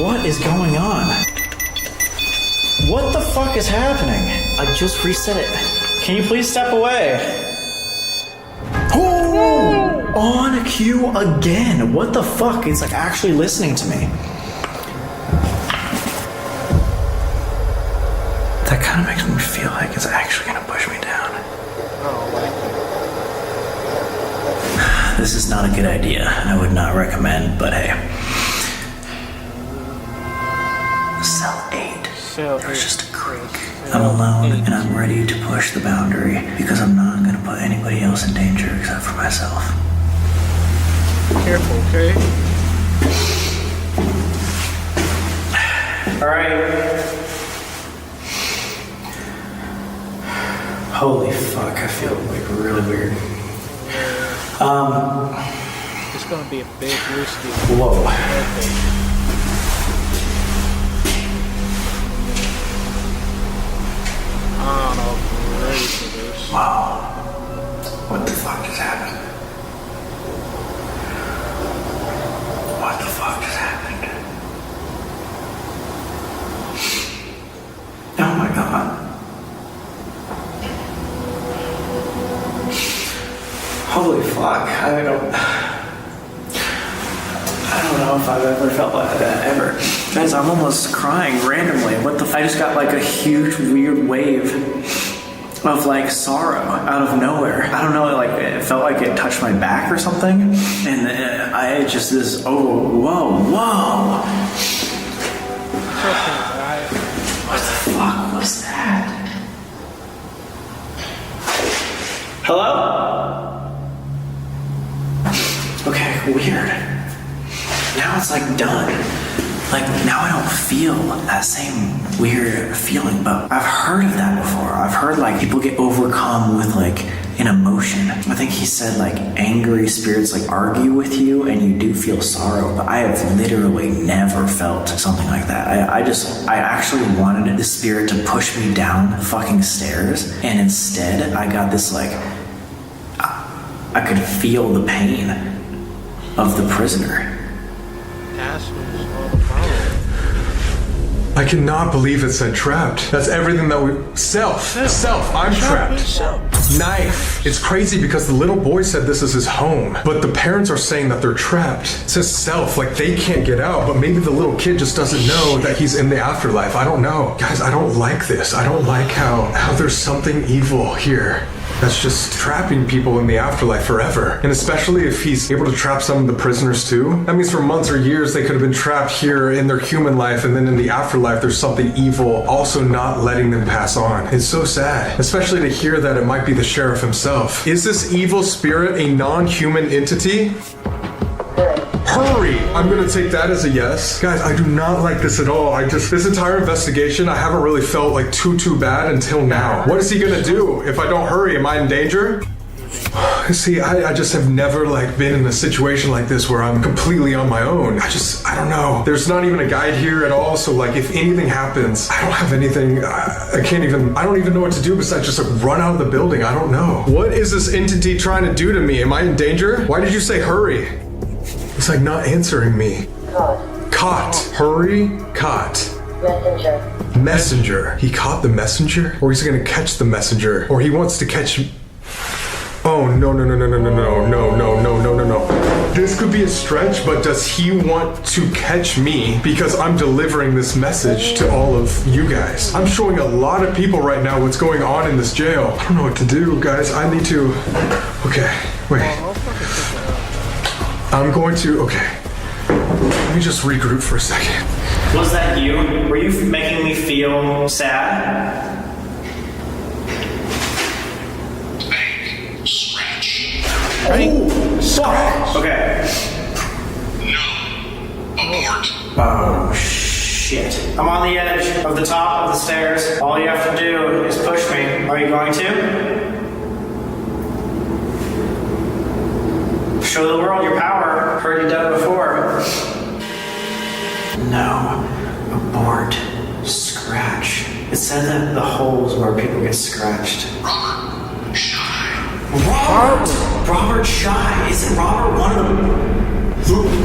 What is going on? What the fuck is happening? I just reset it. Can you please step away? Oh! On cue again. What the fuck? It's like actually listening to me. That kind of makes me feel like it's actually gonna push me down. I don't like it. This is not a good idea. I would not recommend, but hey. Cell 8. There's just a creak. I'm alone and I'm ready to push the boundary because I'm not going to put anybody else in danger except for myself. Careful, okay? Alright. Holy fuck, I feel like really weird. It's gonna be a big whiskey. Whoa. I don't know if I'm ready for this. Wow. What the fuck just happened? What the fuck just happened? Oh my god. Holy fuck. I don't know if I've ever felt like that ever. Guys, I'm almost crying randomly. What the I just got like a huge weird wave of like sorrow out of nowhere. I don't know, like it felt like it touched my back or something. And I just this, whoa. What the fuck was that? Hello? Okay, weird. Now it's like done. Like now I don't feel that same weird feeling, but I've heard of that before. I've heard like people get overcome with like an emotion. I think he said like angry spirits like argue with you and you do feel sorrow, but I have literally never felt something like that. I actually wanted the spirit to push me down the fucking stairs, and instead I got this like, I could feel the pain of the prisoner. That's what it's all about. I cannot believe it said trapped. That's everything that we... Self. I'm trapped. Knife. It's crazy because the little boy said this is his home, but the parents are saying that they're trapped. It says self, like they can't get out, but maybe the little kid just doesn't know that he's in the afterlife. I don't know. Guys, I don't like this. I don't like how there's something evil here that's just trapping people in the afterlife forever. And especially if he's able to trap some of the prisoners too. That means for months or years they could have been trapped here in their human life, and then in the afterlife there's something evil also not letting them pass on. It's so sad, especially to hear that it might be the sheriff himself. Is this evil spirit a non-human entity? Hurry! I'm gonna take that as a yes. Guys, I do not like this at all. This entire investigation, I haven't really felt like too bad until now. What is he gonna do? If I don't hurry, am I in danger? See, I just have never like been in a situation like this where I'm completely on my own. I don't know. There's not even a guide here at all, so like if anything happens, I don't have anything, I don't even know what to do besides just like run out of the building. I don't know. What is this entity trying to do to me? Am I in danger? Why did you say hurry? It's like not answering me. Caught. Hurry. Caught. Messenger. He caught the messenger? Or he's gonna catch the messenger? Or he wants to catch... Oh, no. This could be a stretch, but does he want to catch me because I'm delivering this message to all of you guys? I'm showing a lot of people right now what's going on in this jail. I don't know what to do, guys. I need to... Okay, wait. I'm going to... Okay. Let me just regroup for a second. Was that you? Were you making me feel sad? Scratch. Okay. No. Abort. Oh, shit. I'm on the edge of the top of the stairs. All you have to do is push me. Are you going to? Show the world your power. Heard you done it before. No. Abort. Scratch. It said that the holes where people get scratched. Robert Shy. Isn't Robert one of them?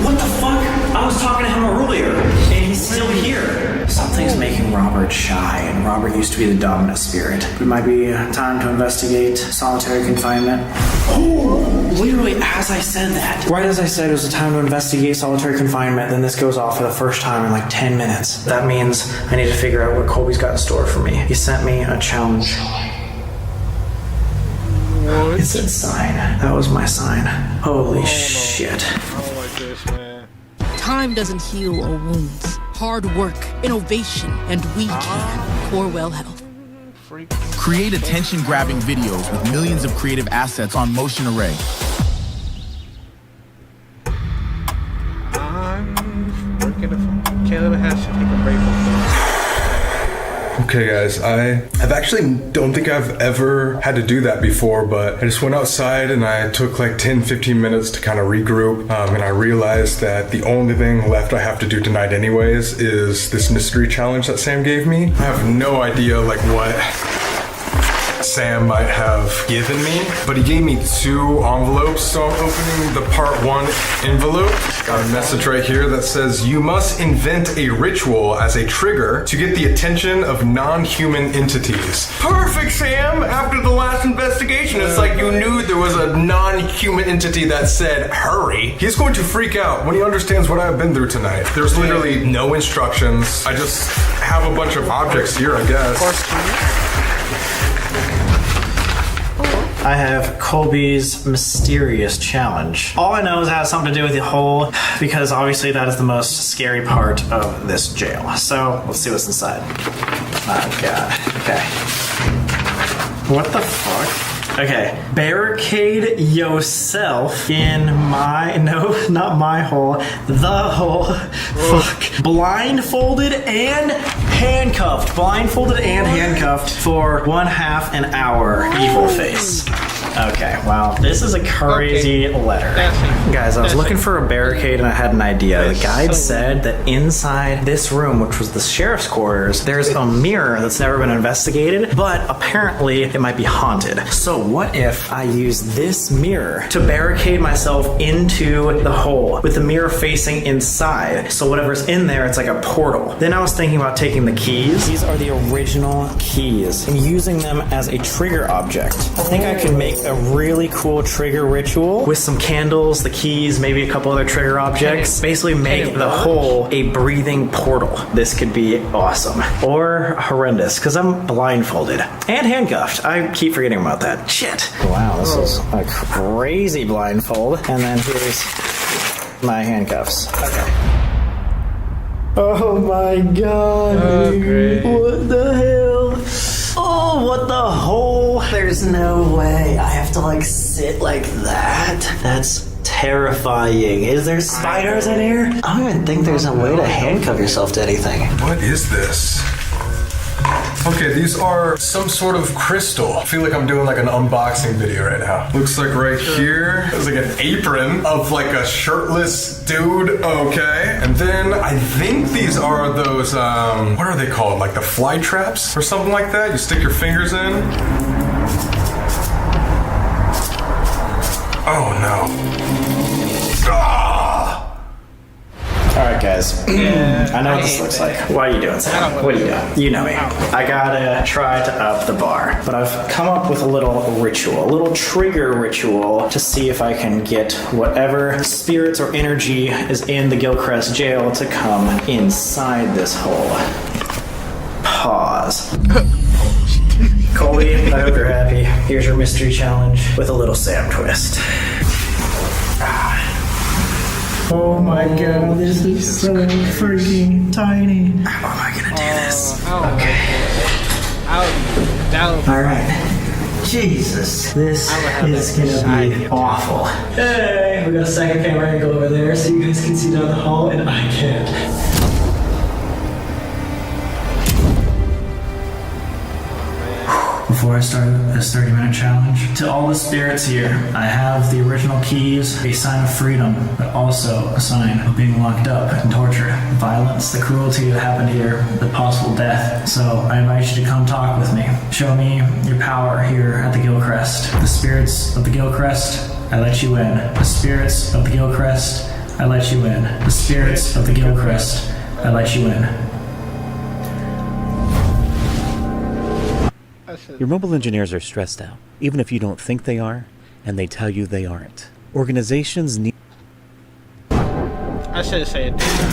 What the fuck? I was talking to him earlier, and he's still here. Something's making Robert shy, and Robert used to be the dominant spirit. It might be time to investigate solitary confinement. Oh, literally as I said that. Right as I said it was the time to investigate solitary confinement, then this goes off for the first time in like 10 minutes. That means I need to figure out what Colby's got in store for me. He sent me a challenge. What? It said sign. That was my sign. Holy shit. I don't like this, man. Time doesn't heal all wounds. Hard work, innovation, and we can. Corewell Health. Freak. Create attention-grabbing videos with millions of creative assets on Motion Array. I'm working if Caleb has to take a break from this. Okay guys, I actually don't think I've ever had to do that before, but I just went outside and I took like 10-15 minutes to kind of regroup, and I realized that the only thing left I have to do tonight anyways is this mystery challenge that Sam gave me. I have no idea like what Sam might have given me, but he gave me 2 envelopes, so I'm opening the part 1 envelope. Got a message right here that says, you must invent a ritual as a trigger to get the attention of non-human entities. Perfect, Sam! After the last investigation, it's like you knew there was a non-human entity that said, hurry. He's going to freak out when he understands what I've been through tonight. There's literally no instructions. I just have a bunch of objects here, I guess. I have Colby's Mysterious Challenge. All I know is it has something to do with the hole, because obviously that is the most scary part of this jail. So, let's see what's inside. Oh god. Okay. What the fuck? Okay. Barricade yourself in my... No, not my hole. The hole. Fuck. Blindfolded and handcuffed. Blindfolded and handcuffed for 1/2 an hour. Evil face. Okay, wow. This is a crazy letter. Guys, I was looking for a barricade and I had an idea. The guide said that inside this room, which was the sheriff's quarters, there's a mirror that's never been investigated, but apparently it might be haunted. So what if I use this mirror to barricade myself into the hole with the mirror facing inside? So whatever's in there, it's like a portal. Then I was thinking about taking the keys. These are the original keys and using them as a trigger object. I think I can make a really cool trigger ritual with some candles, the keys, maybe a couple other trigger objects. Basically make the hole a breathing portal. This could be awesome. Or horrendous, because I'm blindfolded and handcuffed. I keep forgetting about that. Shit. Wow, this is a crazy blindfold. And then here's my handcuffs. Okay. Oh my god, dude. What the hell? Oh, what the hole? There's no way. I have to like sit like that. That's terrifying. Is there spiders in here? I don't even think there's a way to handcuff yourself to anything. What is this? Okay, these are some sort of crystal. I feel like I'm doing like an unboxing video right now. Looks like right here, there's like an apron of like a shirtless dude. Okay. And then I think these are those, what are they called? Like the fly traps or something like that? You stick your fingers in. Oh no. Ah! Alright guys, I know what this looks like. What are you doing, Sam? What are you doing? You know me. I gotta try to up the bar. But I've come up with a little ritual, a little trigger ritual to see if I can get whatever spirits or energy is in the Gilchrist jail to come inside this hole. Pause. Colby, I hope you're happy. Here's your mystery challenge with a little Sam twist. Oh my god, this is so freaking tiny. How am I gonna do this? Okay. Alright. Jesus. This is gonna be awful. Hey, we got a second camera angle over there so you guys can see down the hall and I can't. Before I start this 30-minute challenge, to all the spirits here, I have the original keys, a sign of freedom, but also a sign of being locked up and tortured, violence, the cruelty that happened here, the possible death. So I invite you to come talk with me. Show me your power here at the Gilchrist. The spirits of the Gilchrist, I let you in. The spirits of the Gilchrist, I let you in. The spirits of the Gilchrist, I let you in. Your mobile engineers are stressed out, even if you don't think they are, and they tell you they aren't. Organizations need... I should say it this time.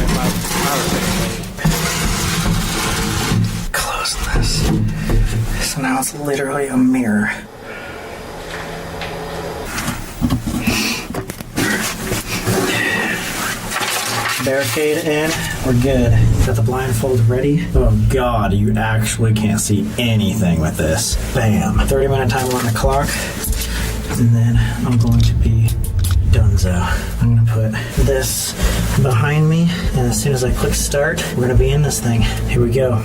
Close this. So now it's literally a mirror. barricade in. We're good. Got the blindfold ready. Oh God, you actually can't see anything with this. Bam. 30-minute timer on the clock. And then I'm going to be donezo. I'm gonna put this behind me, and as soon as I click start, we're gonna be in this thing. Here we go.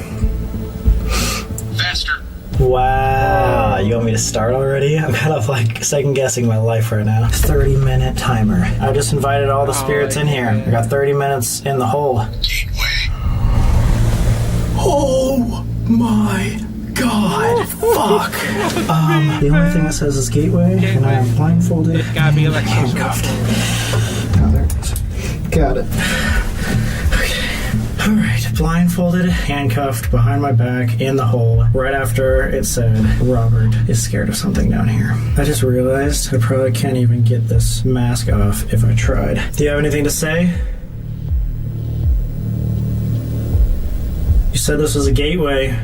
Faster. Wow, you want me to start already? I'm kind of like second guessing my life right now. 30-minute timer. I just invited all the spirits in here. I got 30 minutes in the hole. Gateway. Oh my God. Fuck. The only thing that says is gateway, and I'm blindfolded. It's gotta be like handcuffed. Oh, there it is. Got it. Alright, blindfolded, handcuffed, behind my back, in the hole, right after it said Robert is scared of something down here. I just realized I probably can't even get this mask off if I tried. Do you have anything to say? You said this was a gateway.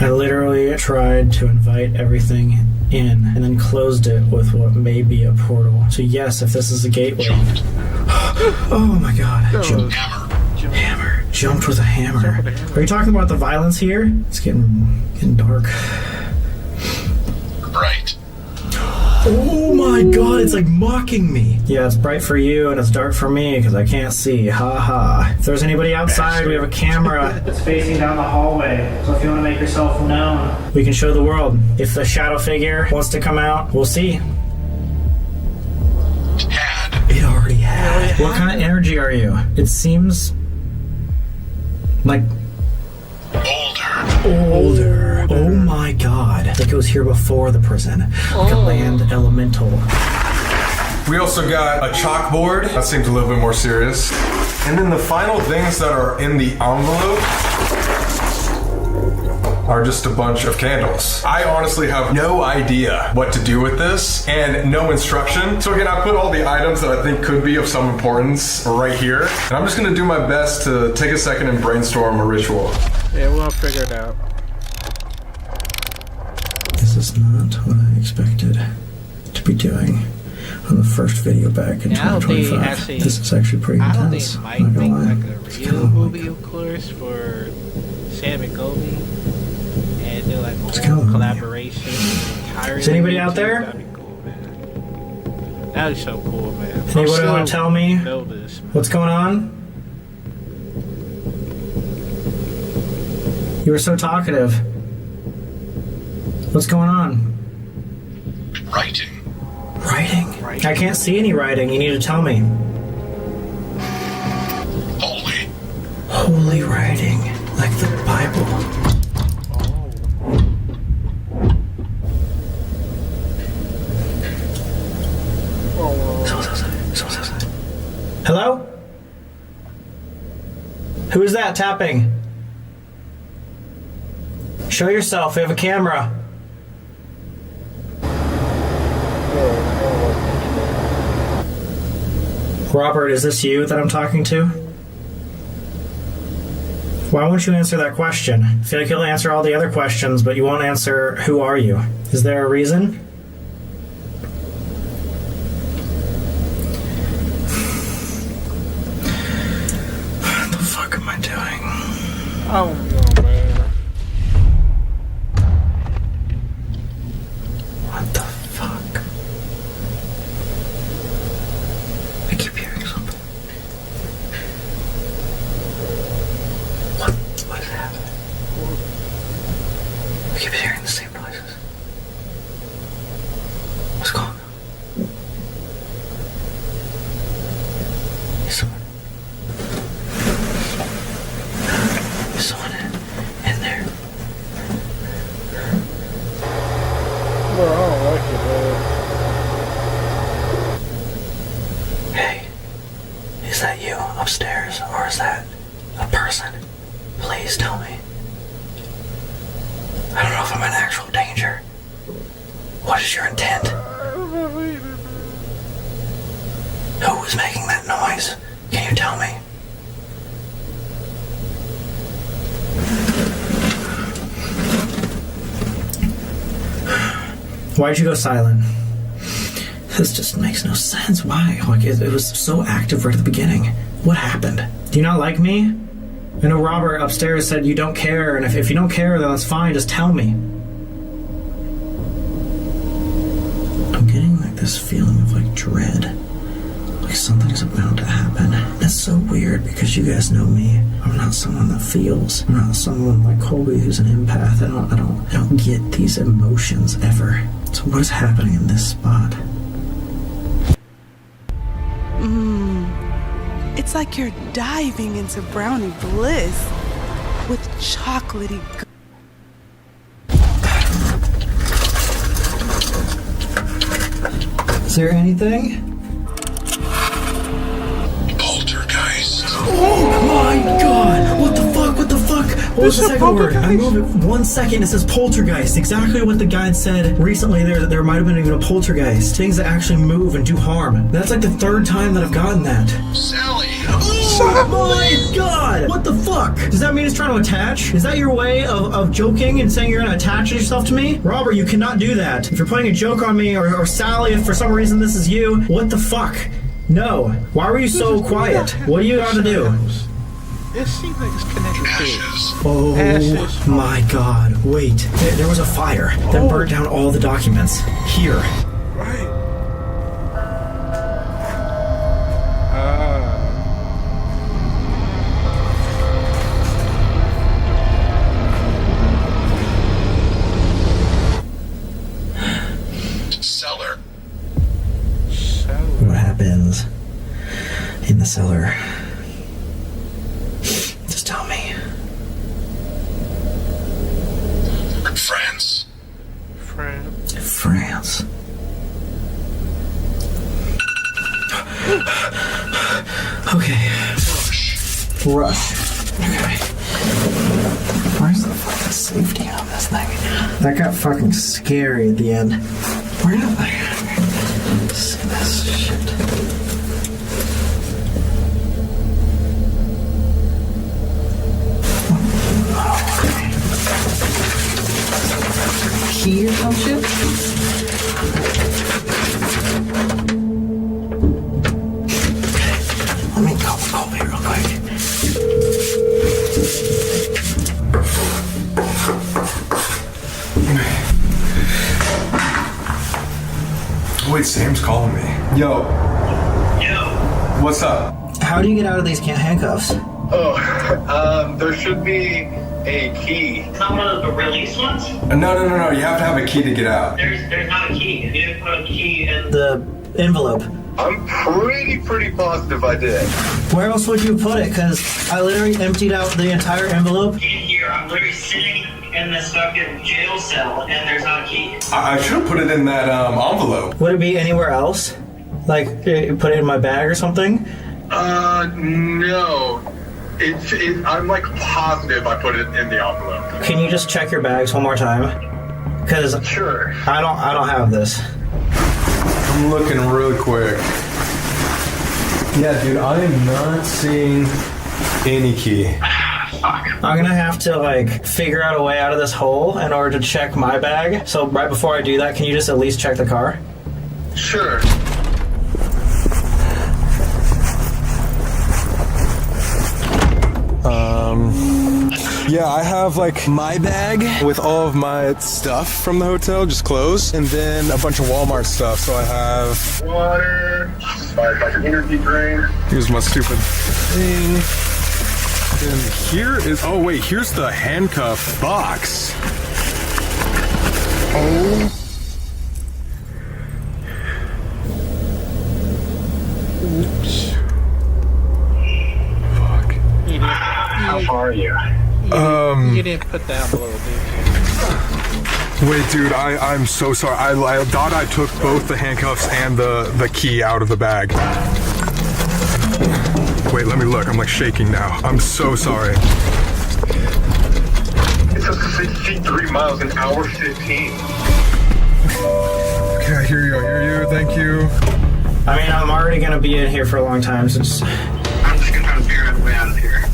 I literally tried to invite everything in and then closed it with what may be a portal. So yes, if this is a gateway. Oh my God. Hammer. Jumped with a hammer. Are you talking about the violence here? It's getting dark. Bright. Oh my God, it's like mocking me. Yeah, it's bright for you and it's dark for me because I can't see. Ha ha. If there's anybody outside, we have a camera that's facing down the hallway. So if you want to make yourself known, we can show the world. If the shadow figure wants to come out, we'll see. It already had. What kind of energy are you? It seems like older. Oh my God. Like it was here before the prison. Like a land elemental. We also got a chalkboard. That seems a little bit more serious. And then the final things that are in the envelope are just a bunch of candles. I honestly have no idea what to do with this and no instruction. So again, I put all the items that I think could be of some importance right here. And I'm just gonna do my best to take a second and brainstorm a ritual. Yeah, we'll figure it out. This is not what I expected to be doing on the first video back in 2025. This is actually pretty intense. I don't think might make like a real movie, of course, for Sam and Goldie. And do like a whole collaboration. Is anybody out there? That'd be cool, man. That'd be so cool, man. Anybody want to tell me what's going on? You were so talkative. What's going on? Writing. Writing? I can't see any writing. You need to tell me. Holy writing. Like the Bible. Hello? Who is that tapping? Show yourself. We have a camera. Robert, is this you that I'm talking to? Why won't you answer that question? I feel like you'll answer all the other questions, but you won't answer who are you. Is there a reason? What the fuck am I doing? Oh no, man. What the fuck? I keep hearing something. What is happening? I keep hearing the same noises. What's going on? Is someone in there? Bro, I don't like it, man. Hey, is that you upstairs, or is that a person? Please tell me. I don't know if I'm in actual danger. What is your intent? Who was making that noise? Can you tell me? Why'd you go silent? This just makes no sense. Why? Like, it was so active right at the beginning. What happened? Do you not like me? I know Robert upstairs said you don't care, and if you don't care, then that's fine, just tell me. I'm getting like this feeling of like dread. Like something's about to happen. That's so weird because you guys know me. I'm not someone that feels. I'm not someone like Colby who's an empath. I don't get these emotions ever. So what is happening in this spot? It's like you're diving into brownie bliss with chocolatey. Is there anything? Poltergeist. Oh my god! What the fuck? What the fuck? What was the second word? I moved it 1 second. It says poltergeist. Exactly what the guide said recently. There might have been even a poltergeist. Things that actually move and do harm. That's like the third time that I've gotten that. Sally. Oh my god! What the fuck? Does that mean it's trying to attach? Is that your way of joking and saying you're gonna attach yourself to me? Robert, you cannot do that. If you're playing a joke on me, or Sally, if for some reason this is you, what the fuck? No. Why were you so quiet? What do you got to do? It seems like it's connected to it. Oh Ashes. my god. Wait. There was a fire that burnt down all the documents. Here. Right. Cellar. What happens in the cellar? Just tell me. France. France. Okay. Rush. Okay. Where's the fucking safety on this thing? That got fucking scary at the end. Where did I see this shit? Key or some shit? Let me call Colby real quick. Wait, Sam's calling me. Yo. What's up? How do you get out of these handcuffs? There should be a key. Not one of the release ones? No. You have to have a key to get out. There's not a key. You didn't put a key in The envelope. I'm pretty positive I did. Where else would you put it? Because I literally emptied out the entire envelope. in here. I'm literally sitting in this fucking jail cell and there's not a key. I should have put it in that envelope. Would it be anywhere else? Like, put it in my bag or something? No. I'm like positive I put it in the envelope. Can you just check your bags one more time? Because Sure. I don't have this. I'm looking really quick. Yeah, dude, I am not seeing any key. I'm gonna have to like figure out a way out of this hole in order to check my bag. So right before I do that, can you just at least check the car? Sure. Yeah, I have like my bag with all of my stuff from the hotel, just clothes, and then a bunch of Walmart stuff. So I have Water. Like an energy drain. here's my stupid thing. And here is here's the handcuff box. Oh. Oops. Fuck. How far are you? You didn't put the envelope, did you? Wait, dude, I'm so sorry. I thought I took both the handcuffs and the key out of the bag. Wait, let me look. I'm like shaking now. I'm so sorry. It says 63 miles an hour, 15. Okay, I hear you. Thank you. I mean, I'm already gonna be in here for a long time, so just... I'm just gonna try to figure out a way out of here.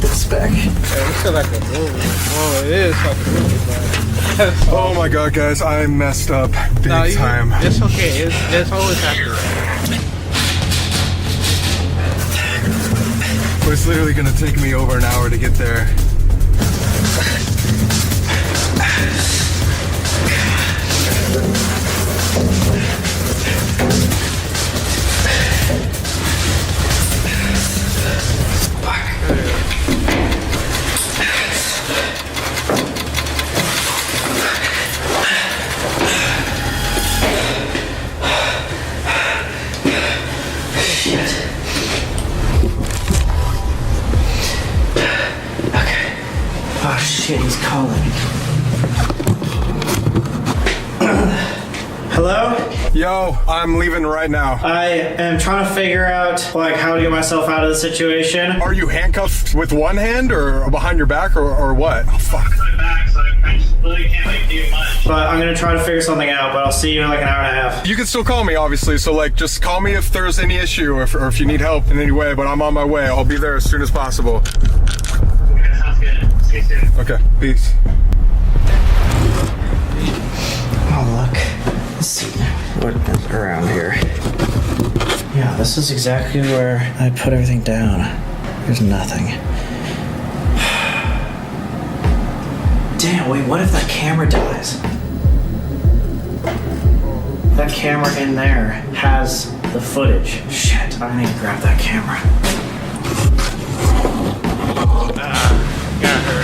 this back. Yeah, this is like a movie. Well, it is like a movie, but Oh my god, guys, I messed up big time. It's okay. It's always happening. It's literally gonna take me over an hour to get there. Oh shit, he's calling. Hello? Yo, I'm leaving right now. I am trying to figure out like how to get myself out of the situation. Are you handcuffed with one hand or behind your back or what? Oh fuck. I just really can't do much. But I'm gonna try to figure something out, but I'll see you in like an hour and a half. You can still call me, obviously, so like just call me if there's any issue or if you need help in any way, but I'm on my way. I'll be there as soon as possible. Okay, sounds good. See you soon. Okay, peace. Oh look, let's see what is around here. Yeah, this is exactly where I put everything down. There's nothing. Damn, wait, what if that camera dies? That camera in there has the footage. Shit, I need to grab that camera. Got her.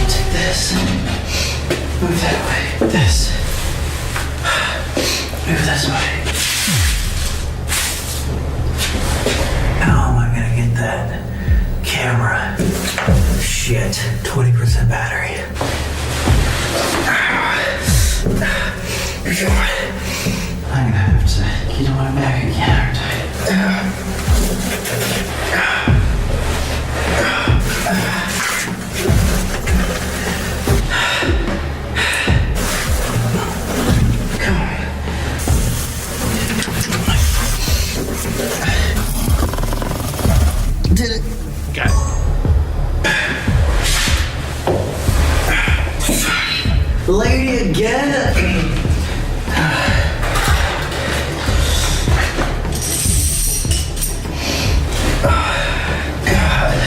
Take this. Move that way. This. Move this way. How am I gonna get that camera? Shit, 20% battery. I'm gonna have to get on my back again, aren't Come on. Did it? Got it. Lady again? God.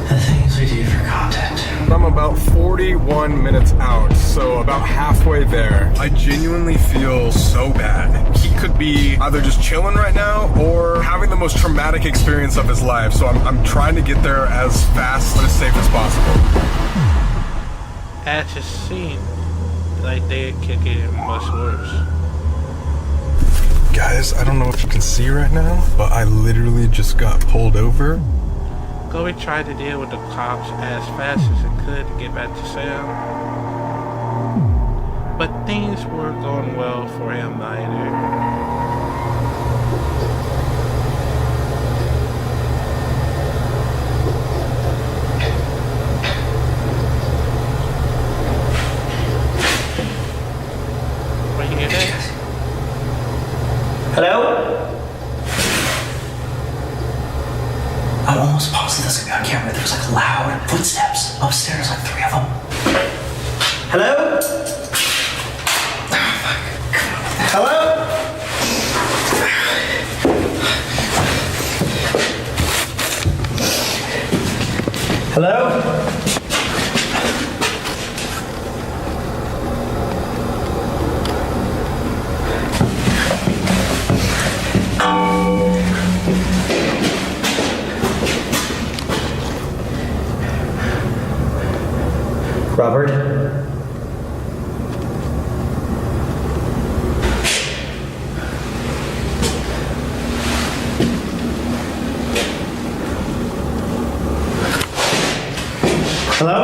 The things we do for content. I'm about 41 minutes out, so about halfway there. I genuinely feel so bad. He could be either just chilling right now or having the most traumatic experience of his life, so I'm trying to get there as fast and as safe as possible. It just seemed like they could get much worse. Guys, I don't know if you can see right now, but I literally just got pulled over. Chloe tried to deal with the cops as fast as it could to get back to Sam. But things weren't going well for him either. Hello? I'm almost positive this could be on camera. There was like loud footsteps upstairs, like 3 of them. Hello? Oh, fuck. Hello? Hello? Robert? Hello?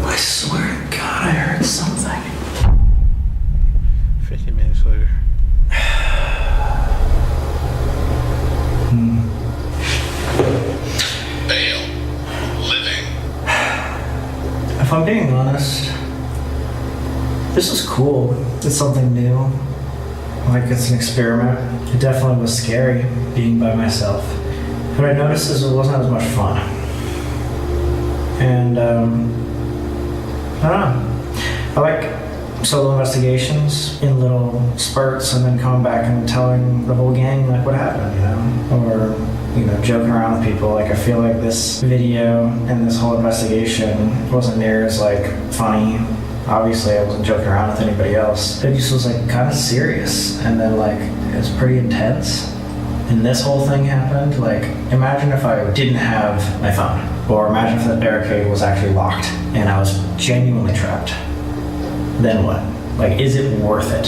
I swear to God, I heard something. 50 minutes later. If I'm being honest, this is cool. It's something new. like it's an experiment. It definitely was scary being by myself. What I noticed is it wasn't as much fun. And I don't know. I like solo investigations in little spurts and then coming back and telling the whole gang like what happened, or joking around with people. Like I feel like this video and this whole investigation wasn't near as like funny. Obviously I wasn't joking around with anybody else. It just was like kind of serious, and then like it was pretty intense. And this whole thing happened, like imagine if I didn't have my phone, or imagine if the barricade was actually locked and I was genuinely trapped. Then what? Like, is it worth it?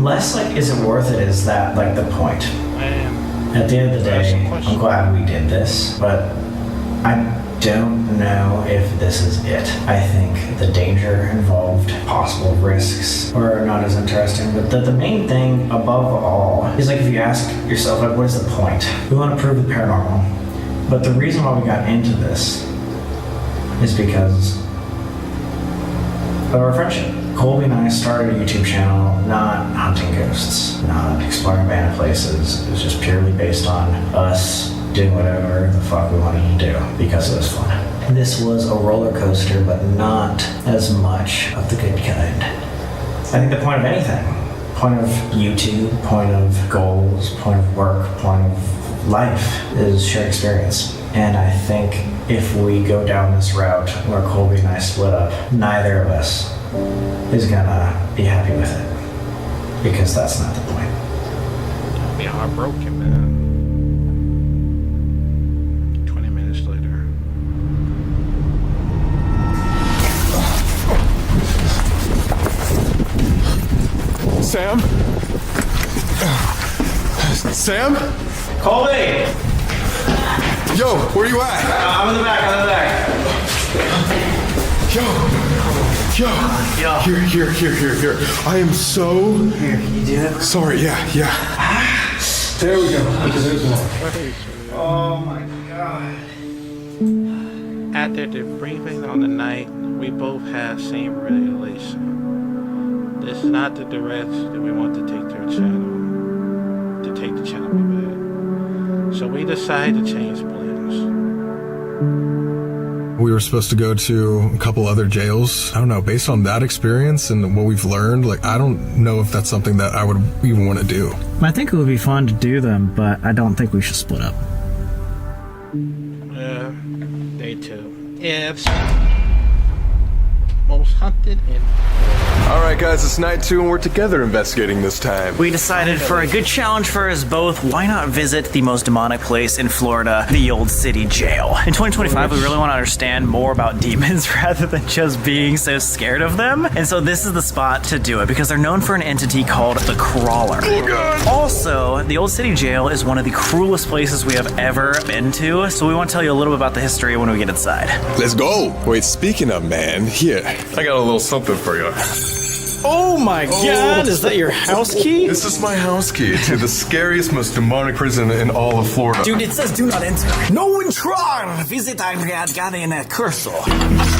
Less like, is it worth it, is that like the point? At the end of the day, I'm glad we did this, but I don't know if this is it. I think the danger involved, possible risks, are not as interesting. But the main thing above all is like if you ask yourself, like, what is the point? We want to prove the paranormal. But the reason why we got into this is because of our friendship. Colby and I started a YouTube channel not hunting ghosts, not exploring abandoned places. It was just purely based on us doing whatever the fuck we wanted to do because it was fun. This was a roller coaster, but not as much of the good kind. I think the point of anything, point of YouTube, point of goals, point of work, point of life is shared experience. And I think if we go down this route where Colby and I split up, neither of us is gonna be happy with it, because that's not the point. I'll be heartbroken, man. 20 minutes later. Sam? Sam? Colby! Yo, where you at? I'm in the back, Yo, here. I am so... Here, can you do it? Sorry, yeah. There we go. Because there's one. Oh my god. After debriefing on the night, we both had same realization. This is not the direction that we want to take the channel. So we decided to change plans. We were supposed to go to a couple other jails. I don't know, based on that experience and what we've learned, like, I don't know if that's something that I would even want to do. I think it would be fun to do them, but I don't think we should split up. Day 2. It's most hunted and... Alright guys, it's night 2 and we're together investigating this time. We decided for a good challenge for us both, why not visit the most demonic place in Florida, the Old City Jail. In 2025, we really want to understand more about demons rather than just being so scared of them. And so this is the spot to do it, because they're known for an entity called the Crawler. Oh God. Also, the Old City Jail is one of the cruelest places we have ever been to, so we want to tell you a little bit about the history when we get inside. Let's go. Wait, speaking of, man, here, I got a little something for you. Oh my god, is that your house key? This is my house key to the scariest, most demonic prison in all of Florida. Dude, it says do not enter. No one try. Visit Garden Curso.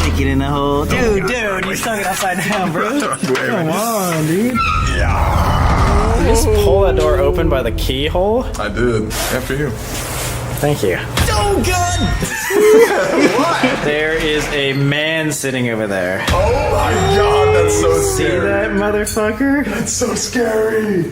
Stick it in the hole. Dude, you stuck it upside down, bro. Come on, dude. Yeah. You just pull that door open by the keyhole? I did. After you. Thank you. Oh god! What? There is a man sitting over there. Oh my god, that's so scary. See that, motherfucker? That's so scary.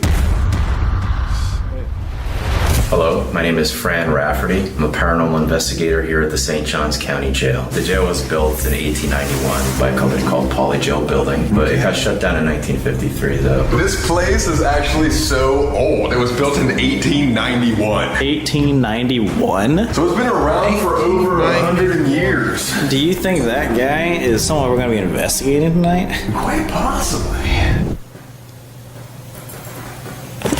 Hello, my name is Fran Rafferty. I'm a paranormal investigator here at the St. Johns County Jail. The jail was built in 1891 by a company called Poly Jail Building, but it got shut down in 1953 though. This place is actually so old. It was built in 1891. 1891? So it's been around for over 100 years. Do you think that guy is someone we're going to be investigating tonight? Quite possibly.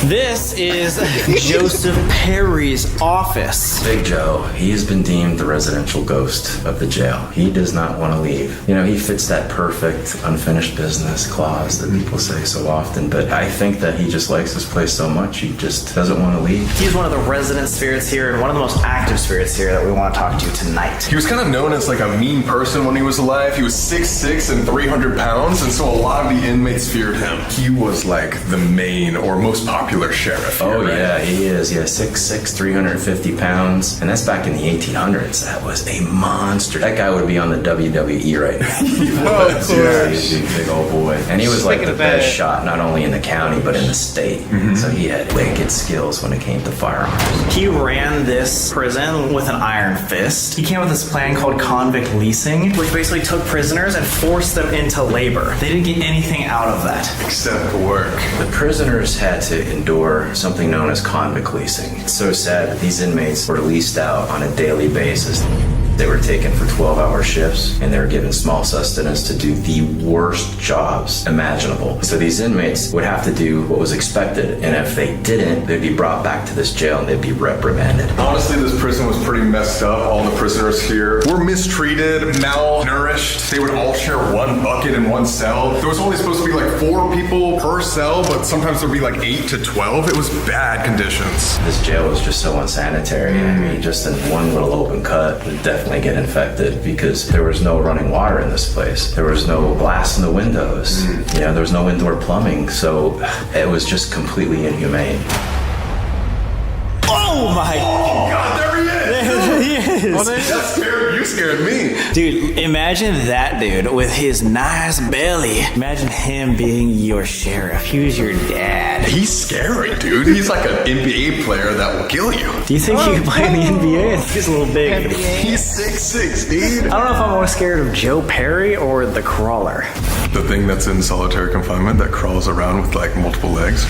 This is Joseph Perry's office. Big Joe, he has been deemed the residential ghost of the jail. He does not want to leave. You know, he fits that perfect unfinished business clause that people say so often, but I think that he just likes this place so much, he just doesn't want to leave. He's one of the resident spirits here and one of the most active spirits here that we want to talk to tonight. He was kind of known as like a mean person when he was alive. He was 6'6" and 300 pounds, and so a lot of the inmates feared him. He was like the main or most popular sheriff here, Oh, right? yeah, he is. Yeah, 6'6", 350 pounds. And that's back in the 1800s. That was a monster. That guy would be on the WWE right now. Oh, of Yeah, course. he's a big old boy. And he was like Speaking the of best that- shot, not only in the county, but in the state. So he had wicked skills when it came to firearms. He ran this prison with an iron fist. He came up with this plan called convict leasing, which basically took prisoners and forced them into labor. They didn't get anything out of that. Except work. The prisoners had to endure something known as convict leasing. It's so sad that these inmates were leased out on a daily basis. They were taken for 12-hour shifts, and they were given small sustenance to do the worst jobs imaginable. So these inmates would have to do what was expected, and if they didn't, they'd be brought back to this jail and they'd be reprimanded. Honestly, this prison was pretty messed up. All the prisoners here were mistreated, malnourished. They would all share one bucket in one cell. There was only supposed to be like 4 people per cell, but sometimes there'd be like 8 to 12. It was bad conditions. This jail was just so unsanitary. I mean, just in one little open cut would definitely get infected because there was no running water in this place. There was no glass in the windows. You know, there was no indoor plumbing, so it was just completely inhumane. Oh my God, there he is! There he is. That scared you. Scared me. Dude, imagine that dude with his nice belly. Imagine him being your sheriff. He was your dad. He's scary, dude. He's like an NBA player that will kill you. Do you think he could play in the NBA? He's a little big. He's 6'6", dude. I don't know if I'm more scared of Joe Perry or the Crawler. The thing that's in solitary confinement that crawls around with like multiple legs.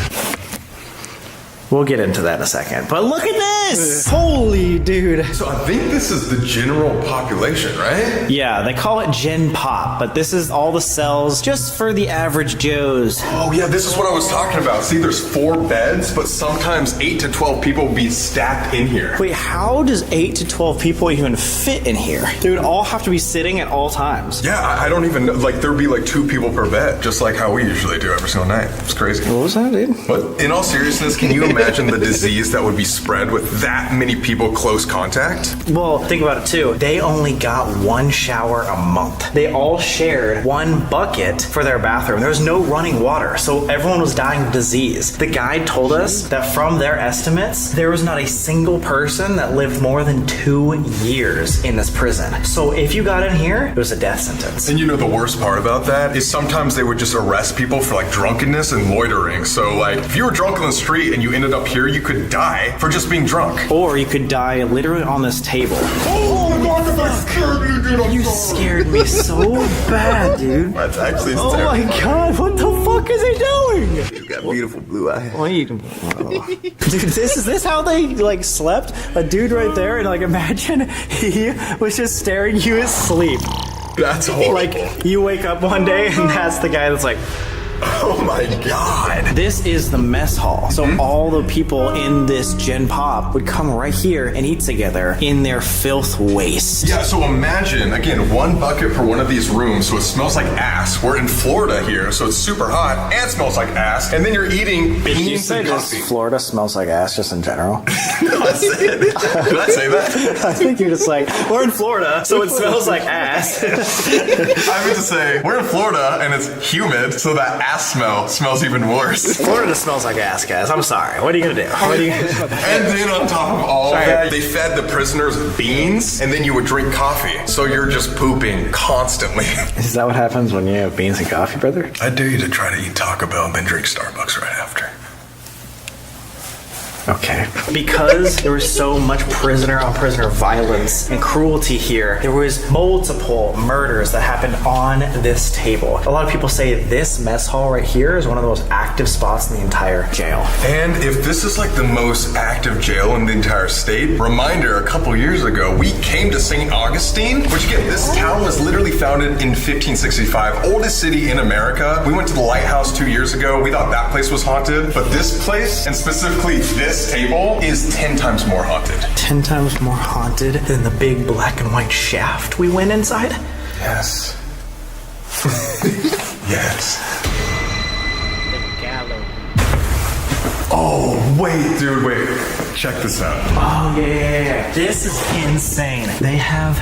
We'll get into that in a second. But look at this! Holy dude. So I think this is the general population, right? Yeah, they call it Gen Pop, but this is all the cells just for the average Joes. Oh yeah, this is what I was talking about. See, there's 4 beds, but sometimes 8 to 12 people will be stacked in here. Wait, how does 8 to 12 people even fit in here? They would all have to be sitting at all times. Yeah, I don't even know. Like, there'd be like 2 people per bed, just like how we usually do every single night. It's crazy. What was that, dude? But in all seriousness, can you imagine the disease that would be spread with that many people close contact? Well, think about it too. They only got 1 shower a month. They all shared 1 bucket for their bathroom. There was no running water, so everyone was dying of disease. The guide told us that from their estimates, there was not a single person that lived more than 2 years in this prison. So if you got in here, it was a death sentence. And you know the worst part about that is sometimes they would just arrest people for like drunkenness and loitering. So like if you were drunk on the street and you ended up here, you could die for just being drunk. Or you could die literally on this table. Oh my God, that scared me, dude. You scared me so bad, dude. That's actually Oh my God, what the fuck is he doing? He's got beautiful blue eyes. Dude, is this how they like slept? A dude right there, and like imagine he was just staring you asleep. That's horrible. Like you wake up one day and that's the guy that's like, oh my God. this is the mess hall. So all the people in this Gen Pop would come right here and eat together in their filth waste. Yeah, so imagine, again, 1 bucket per one of these rooms, so it smells like ass. We're in Florida here, so it's super hot and smells like ass. And then you're eating Did you beans say and just coffee. Florida smells like ass just in general? Did I say that? I think you're just like, we're in Florida, so it smells like ass. I meant to say, we're in Florida and it's humid, so that ass smell smells even worse. Florida smells like ass, guys. I'm sorry. What are you gonna do? What are you And then on top of all that, they fed the prisoners beans, and then you would drink coffee. So you're just pooping constantly. Is that what happens when you have beans and coffee, brother? I dare you to try to eat Taco Bell and then drink Starbucks right after. Okay. Because there was so much prisoner on prisoner violence and cruelty here, there was multiple murders that happened on this table. A lot of people say this mess hall right here is one of the most active spots in the entire jail. And if this is like the most active jail in the entire state, reminder, a couple years ago, we came to St. Augustine, which again, this town was literally founded in 1565, oldest city in America. We went to the lighthouse 2 years ago. We thought that place was haunted, but this place, and specifically this table, is 10 times more haunted. 10 times more haunted than the big black and white shaft we went inside? Yes. Yes. Oh, wait, dude, wait. Check this out. Oh, yeah. This is insane. They have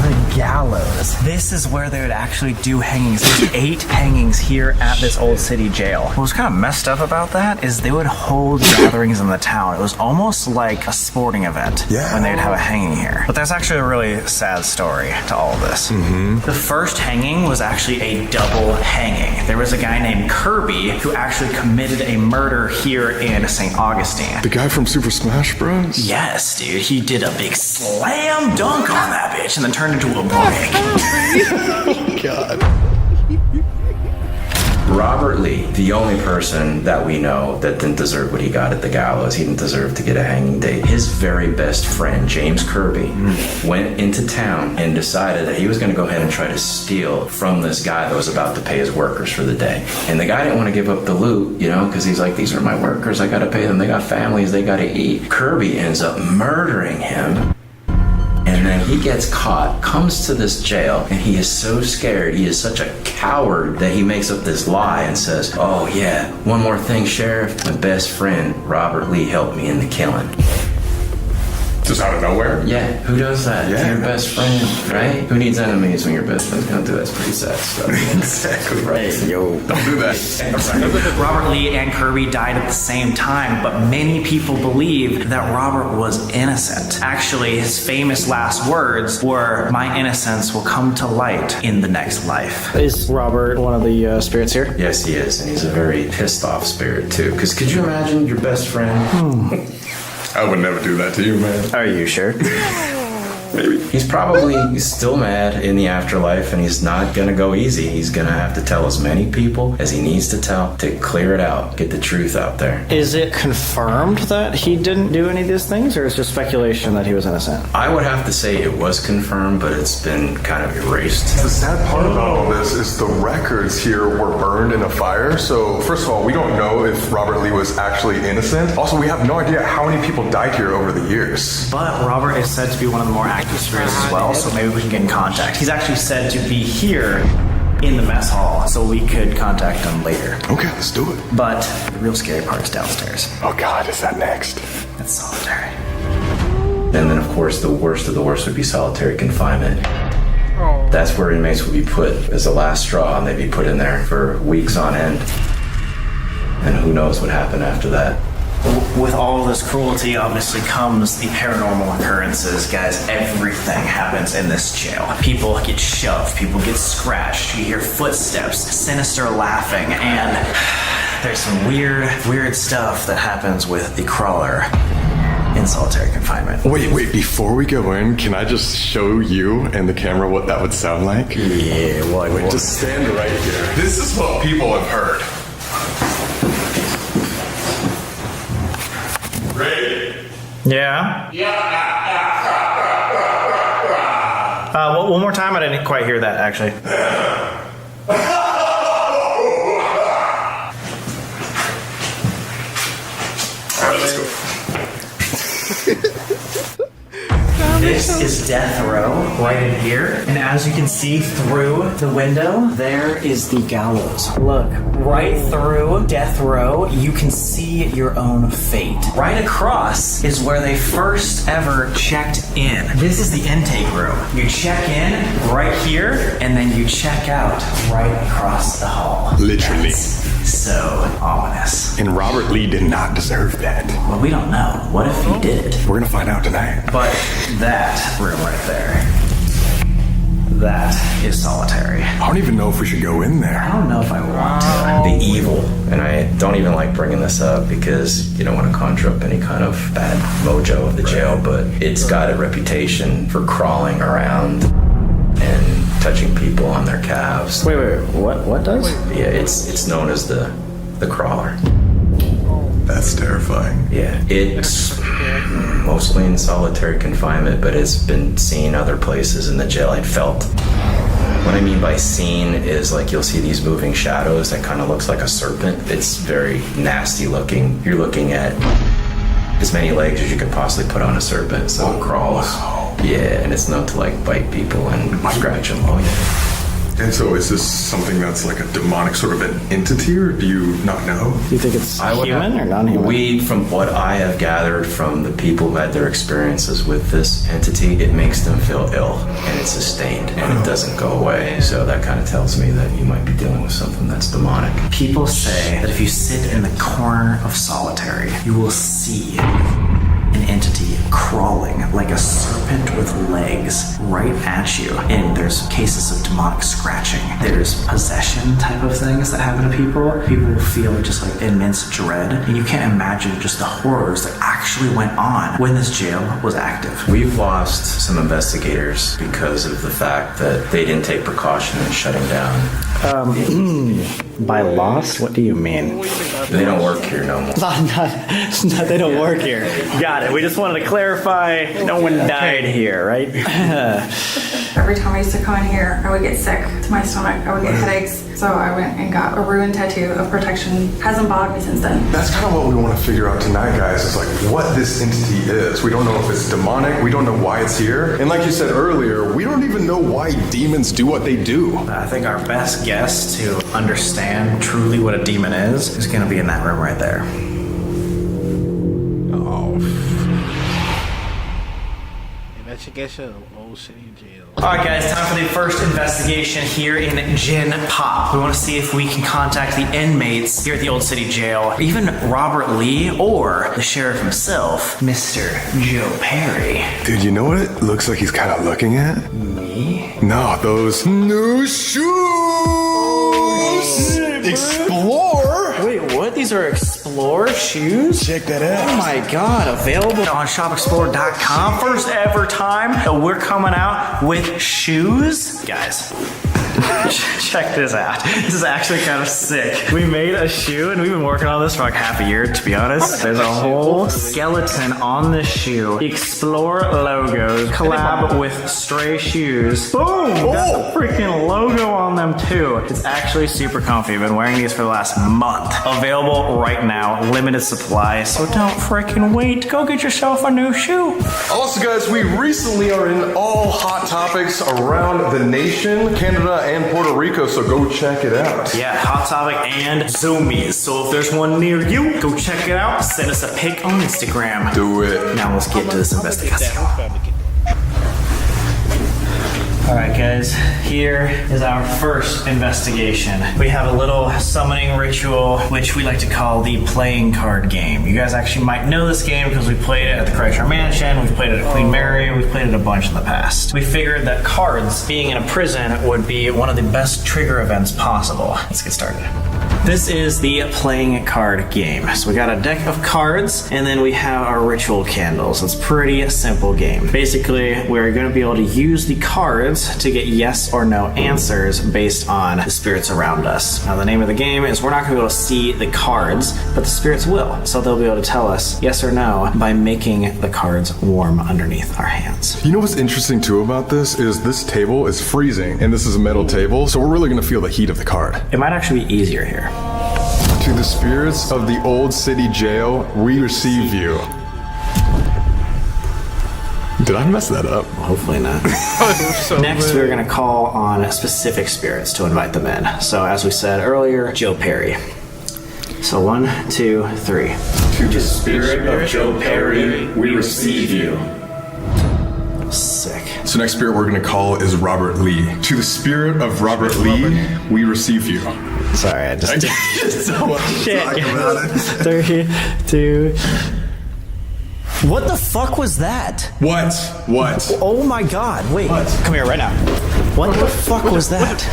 the gallows. This is where they would actually do hangings. There's 8 hangings here at this old city jail. What was kind of messed up about that is they would hold gatherings in the town. It was almost like a sporting event when they'd have a hanging here. But there's actually a really sad story to all of this. The first hanging was actually a double hanging. There was a guy named Kirby who actually committed a murder here in St. Augustine. The guy from Super Smash Bros? Yes, dude. He did a big slam dunk on that bitch and then turned into a brick. God. Robert Lee, the only person that we know that didn't deserve what he got at the gallows. He didn't deserve to get a hanging date. His very best friend, James Kirby, went into town and decided that he was going to go ahead and try to steal from this guy that was about to pay his workers for the day. And the guy didn't want to give up the loot, you know, because he's like, these are my workers. I got to pay them. They got families. They got to eat. Kirby ends up murdering him. And then he gets caught, comes to this jail, and he is so scared, he is such a coward that he makes up this lie and says, oh yeah, one more thing, Sheriff, my best friend, Robert Lee, helped me in the killing. Just out of nowhere? Yeah, who does that? Yeah. Your best friend, right? Who needs enemies when your best friend's gonna do that? It's pretty sad stuff. Exactly right. Yo. Don't do that. Robert Lee and Kirby died at the same time, but many people believe that Robert was innocent. Actually, his famous last words were, my innocence will come to light in the next life. Is Robert one of the spirits here? Yes, he is, and he's a very pissed off spirit too. Because could you imagine your best friend? I would never do that to you, man. Are you sure? Maybe. He's probably still mad in the afterlife, and he's not gonna go easy. He's gonna have to tell as many people as he needs to tell to clear it out, get the truth out there. Is it confirmed that he didn't do any of these things, or is it just speculation that he was innocent? I would have to say it was confirmed, but it's been kind of erased. The sad part about all this is the records here were burned in a fire. So first of all, we don't know if Robert Lee was actually innocent. Also, we have no idea how many people died here over the years. But Robert is said to be one of the more active spirits as well, so maybe we can get in contact. He's actually said to be here in the mess hall, so we could contact him later. Okay, let's do it. But the real scary part is downstairs. Oh God, is that next? That's solitary. And then, of course, the worst of the worst would be solitary confinement. That's where inmates would be put as the last straw, and they'd be put in there for weeks on end. And who knows what happened after that. With all this cruelty, obviously, comes the paranormal occurrences. Guys, everything happens in this jail. People get shoved, people get scratched, you hear footsteps, sinister laughing, and there's some weird stuff that happens with the crawler in solitary confinement. Wait, before we go in, can I just show you and the camera what that would sound like? Yeah, Wait, just stand right here. This is what people have heard. Ray. Yeah? One more time? I didn't quite hear that, actually. Alright, let's go. This is death row right in here. And as you can see through the window, there is the gallows. Look, right through death row, you can see your own fate. Right across is where they first ever checked in. This is the intake room. You check in right here, and then you check out right across the hall. Literally. That's so ominous. And Robert Lee did not deserve that. Well, we don't know. What if he did? We're gonna find out tonight. But that room right there, That is solitary. I don't even know if we should go in there. I don't know if I want to. The evil, and I don't even like bringing this up because you don't want to conjure up any kind of bad mojo of the jail, but it's got a reputation for crawling around and touching people on their calves. Wait, what does? Yeah, it's known as the crawler. That's terrifying. Yeah, it's mostly in solitary confinement, but it's been seen other places in the jail. I felt. What I mean by seen is like you'll see these moving shadows that kind of looks like a serpent. It's very nasty looking. You're looking at as many legs as you could possibly put on a serpent, so it crawls. Yeah, and it's known to like bite people and scratch them. Oh yeah. And so is this something that's like a demonic sort of an entity, or do you not know? Do you think it's human or non-human? From what I have gathered from the people who had their experiences with this entity, it makes them feel ill, and it's sustained, and it doesn't go away. So that kind of tells me that you might be dealing with something that's demonic. People say that if you sit in the corner of solitary, you will see an entity crawling like a serpent with legs right at you. And there's cases of demonic scratching. There's possession type of things that happen to people. People will feel just like immense dread. And you can't imagine just the horrors that actually went on when this jail was active. We've lost some investigators because of the fact that they didn't take precaution in shutting down. By lost? What do you mean? They don't work here no more. They don't work here. Got it. We just wanted to clarify no one died here, right? Every time I used to come in here, I would get sick to my stomach. I would get headaches. So I went and got a ruined tattoo of protection. Hasn't bothered me since then. That's kind of what we want to figure out tonight, guys, is like what this entity is. We don't know if it's demonic. We don't know why it's here. And like you said earlier, we don't even know why demons do what they do. I think our best guess to understand truly what a demon is going to be in that room right there. Investigation of Old City Jail. Alright guys, time for the first investigation here in Gen Pop. We want to see if we can contact the inmates here at the Old City Jail, or even Robert Lee, or the sheriff himself, Mr. Joe Perry. Dude, you know what it looks like he's kind of looking at? Me? No, those new shoes! Explore! Wait, what? These are Explore shoes? Check that out. Oh my god, available on shopexplore.com. First ever time that we're coming out with shoes. Guys, check this out. This is actually kind of sick. We made a shoe and we've been working on this for like half a year, to be honest. There's a whole skeleton on this shoe. Explore logos, collab with Stray Shoes. Boom! Got the freaking logo on them too. It's actually super comfy. I've been wearing these for the last month. Available right now, limited supply, so don't freaking wait. Go get yourself a new shoe. Also, guys, we recently are in all hot topics around the nation, Canada and Puerto Rico, so go check it out. Yeah, Hot Topic and Zoomies. So if there's one near you, go check it out. Send us a pic on Instagram. Do it. Now let's get to this investigation. Alright guys, here is our first investigation. We have a little summoning ritual, which we like to call the playing card game. You guys actually might know this game because we played it at the Kreischer Mansion, we've played it at Queen Mary, we've played it a bunch in the past. We figured that cards, being in a prison, would be one of the best trigger events possible. Let's get started. This is the playing card game. So we got a deck of cards, and then we have our ritual candles. It's a pretty simple game. Basically, we're going to be able to use the cards to get yes or no answers based on the spirits around us. Now, the name of the game is we're not going to be able to see the cards, but the spirits will. So they'll be able to tell us yes or no by making the cards warm underneath our hands. You know what's interesting too about this is this table is freezing, and this is a metal table, so we're really going to feel the heat of the card. It might actually be easier here. To the spirits of the Old City Jail, we receive you. Did I mess that up? Hopefully not. Next, we're going to call on specific spirits to invite them in. So, as we said earlier, Joe Perry. So, 1, 2, 3. To the spirit of Joe Perry, we receive you. Sick. So next spirit we're going to call is Robert Lee. To the spirit of Robert Lee, we receive you. Sorry, I just don't want to talk about it. 3, 2. What the fuck was that? What? Oh my god, wait. What? Come here right now. What the fuck was that?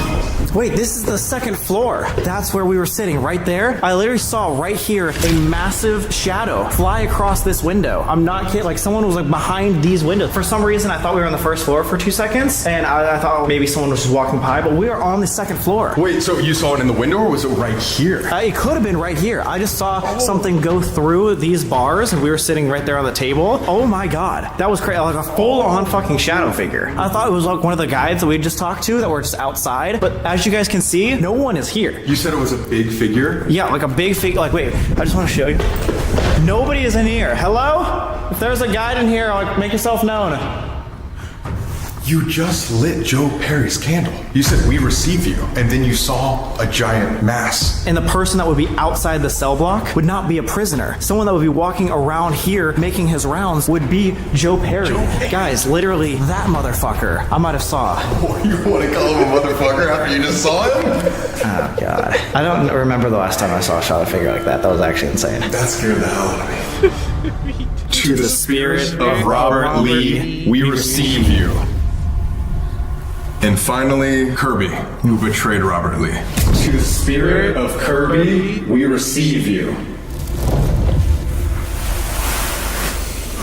Wait, this is the second floor. That's where we were sitting, right there. I literally saw right here a massive shadow fly across this window. I'm not kidding. Like someone was like behind these windows. For some reason, I thought we were on the first floor for 2 seconds, and I thought maybe someone was just walking by, but we are on the second floor. Wait, so you saw it in the window, or was it right here? It could have been right here. I just saw something go through these bars, and we were sitting right there on the table. Oh my god, that was crazy! Like a full-on fucking shadow figure. I thought it was like one of the guides that we just talked to that were just outside, but as you guys can see, no one is here. You said it was a big figure? Yeah, like a big figure. Like, wait, I just want to show you. Nobody is in here. Hello? If there's a guide in here, like, make yourself known. You just lit Joe Perry's candle. You said we receive you, and then you saw a giant mass. And the person that would be outside the cell block would not be a prisoner. Someone that would be walking around here making his rounds would be Joe Perry. Guys, literally that motherfucker I might have saw. You want to call him a motherfucker after you just saw him? Oh god. I don't remember the last time I saw a shadow figure like that. That was actually insane. That scared the hell out of me. To the spirit of Robert Lee, we receive you. And finally, Kirby, who betrayed Robert Lee. To the spirit of Kirby, we receive you.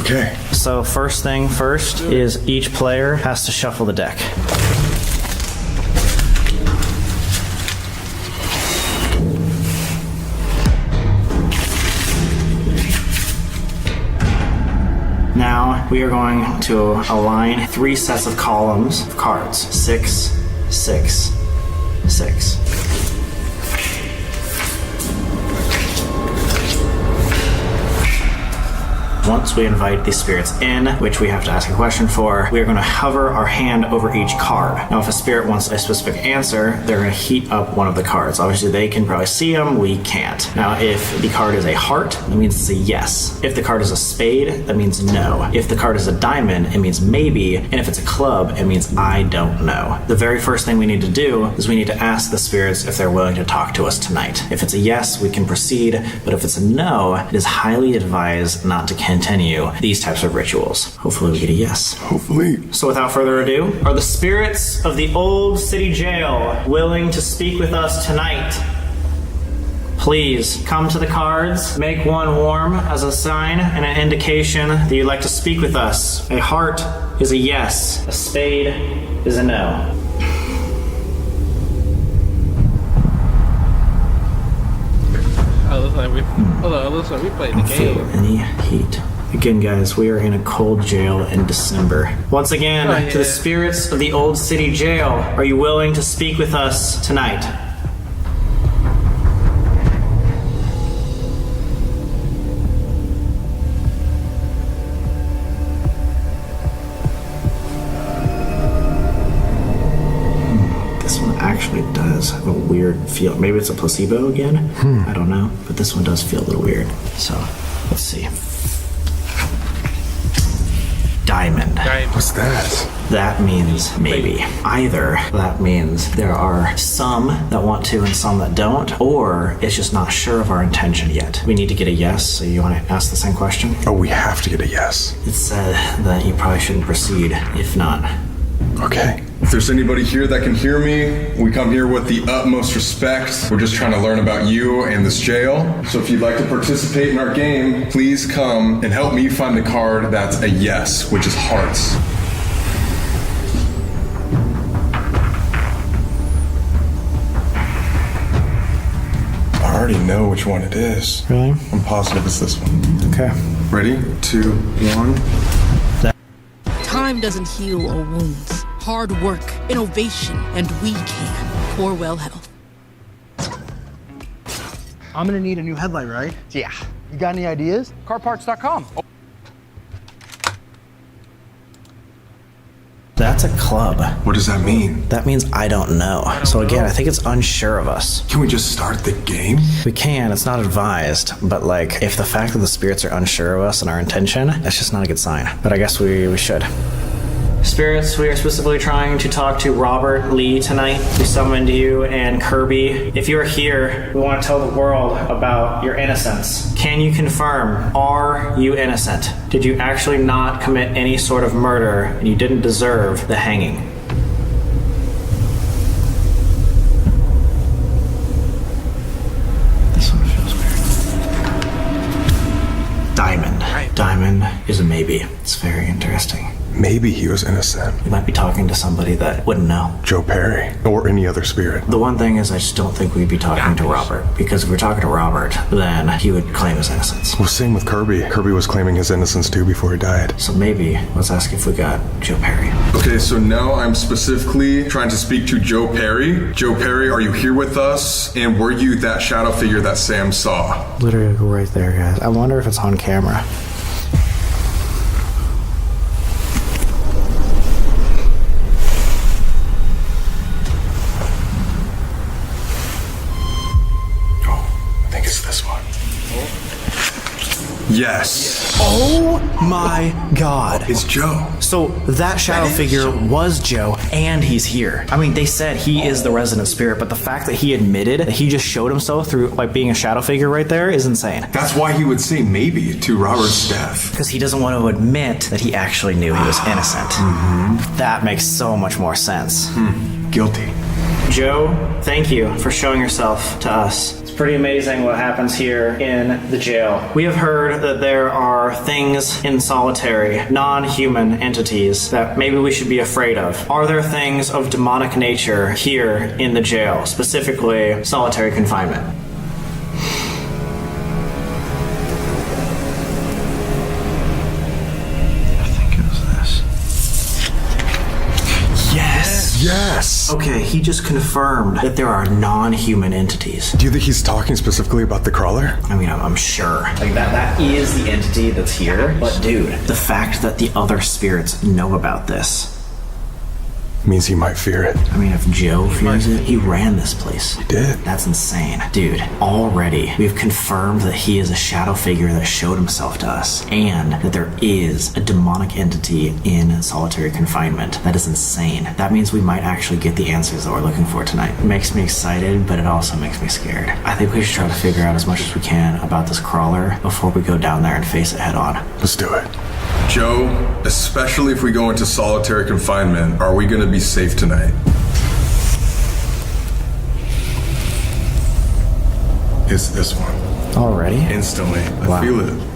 Okay. So first thing first is each player has to shuffle the deck. Now we are going to align 3 sets of columns of cards. 6, 6, 6. Once we invite these spirits in, which we have to ask a question for, we are going to hover our hand over each card. Now, if a spirit wants a specific answer, they're going to heat up one of the cards. Obviously, they can probably see them, we can't. Now, if the card is a heart, that means it's a yes. If the card is a spade, that means no. If the card is a diamond, it means maybe. And if it's a club, it means I don't know. The very first thing we need to do is we need to ask the spirits if they're willing to talk to us tonight. If it's a yes, we can proceed, but if it's a no, it is highly advised not to continue these types of rituals. Hopefully we get a yes. Hopefully. So without further ado, are the spirits of the old city jail willing to speak with us tonight? Please come to the cards, make one warm as a sign and an indication that you'd like to speak with us. A heart is a yes, a spade is a no. Looks like we played the Feel game. any heat. Again, guys, we are in a cold jail in December. Once again, to the spirits of the old city jail, are you willing to speak with us tonight? This one actually does have a weird feel. Maybe it's a placebo again? I don't know. But this one does feel a little weird. So, let's see. Diamond. What's that? That means maybe. Either that means there are some that want to and some that don't, or it's just not sure of our intention yet. We need to get a yes, so you want to ask the same question? Oh, we have to get a yes. It said that you probably shouldn't proceed if not. Okay. If there's anybody here that can hear me, we come here with the utmost respect. We're just trying to learn about you and this jail. So if you'd like to participate in our game, please come and help me find the card that's a yes, which is hearts. I already know which one it is. Really? I'm positive it's this one. Okay. Ready? 2, 1. Time doesn't heal all wounds. Hard work, innovation, and we can. Corewell Health. I'm gonna need a new headlight, right? Yeah. You got any ideas? CarParts.com. That's a club. What does that mean? That means I don't know. So again, I think it's unsure of us. Can we just start the game? We can, it's not advised, but like, if the fact that the spirits are unsure of us and our intention, that's just not a good sign. But I guess we should. Spirits, we are specifically trying to talk to Robert Lee tonight. We summoned you and Kirby. If you are here, we want to tell the world about your innocence. Can you confirm, are you innocent? Did you actually not commit any sort of murder and you didn't deserve the hanging? is a maybe. It's very interesting. Maybe he was innocent. We might be talking to somebody that wouldn't know. Joe Perry. Or any other spirit. The one thing is I just don't think we'd be talking to Robert. Because if we're talking to Robert, then he would claim his innocence. Well, same with Kirby. Kirby was claiming his innocence too before he died. So maybe, let's ask if we got Joe Perry. Okay, so now I'm specifically trying to speak to Joe Perry. Joe Perry, are you here with us? And were you that shadow figure that Sam saw? Literally right there, guys. I wonder if it's on camera. Yes. Oh my god. It's Joe. So that shadow figure was Joe, and he's here. I mean, they said he is the resident spirit, but the fact that he admitted that he just showed himself through like being a shadow figure right there is insane. That's why he would say maybe to Robert's death. Because he doesn't want to admit that he actually knew he was innocent. That makes so much more sense. Guilty. Joe, thank you for showing yourself to us. It's pretty amazing what happens here in the jail. We have heard that there are things in solitary, non-human entities that maybe we should be afraid of. Are there things of demonic nature here in the jail, specifically solitary confinement? Yes. Okay, he just confirmed that there are non-human entities. Do you think he's talking specifically about the crawler? I mean, I'm sure. Like that is the entity that's here. But dude, the fact that the other spirits know about this means he might fear it. I mean, if Joe fears it, he ran this place. He did. That's insane. Dude, already we've confirmed that he is a shadow figure that showed himself to us, and that there is a demonic entity in solitary confinement. That is insane. That means we might actually get the answers that we're looking for tonight. It makes me excited, but it also makes me scared. I think we should try to figure out as much as we can about this crawler before we go down there and face it head on. Let's do it. Joe, especially if we go into solitary confinement, are we going to be safe tonight? It's this one. Already? Instantly. I feel it.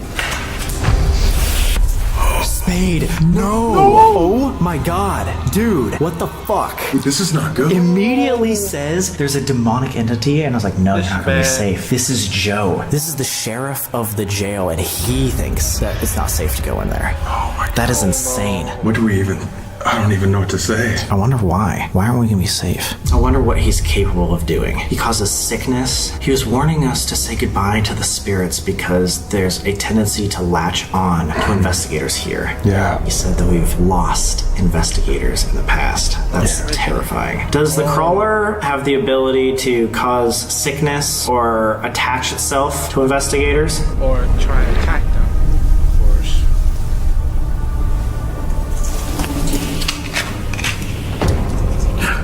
Spade, no! Oh my god, dude, what the fuck? This is not good. Immediately says there's a demonic entity, and I was like, no, you're not gonna be safe. This is Joe. This is the sheriff of the jail, and he thinks that it's not safe to go in there. Oh my god. That is insane. What do we even... I don't even know what to say. I wonder why. Why aren't we gonna be safe? I wonder what he's capable of doing. He causes sickness. He was warning us to say goodbye to the spirits because there's a tendency to latch on to investigators here. Yeah. He said that we've lost investigators in the past. That's terrifying. Does the crawler have the ability to cause sickness or attach itself to investigators? Or try and attack them, of course.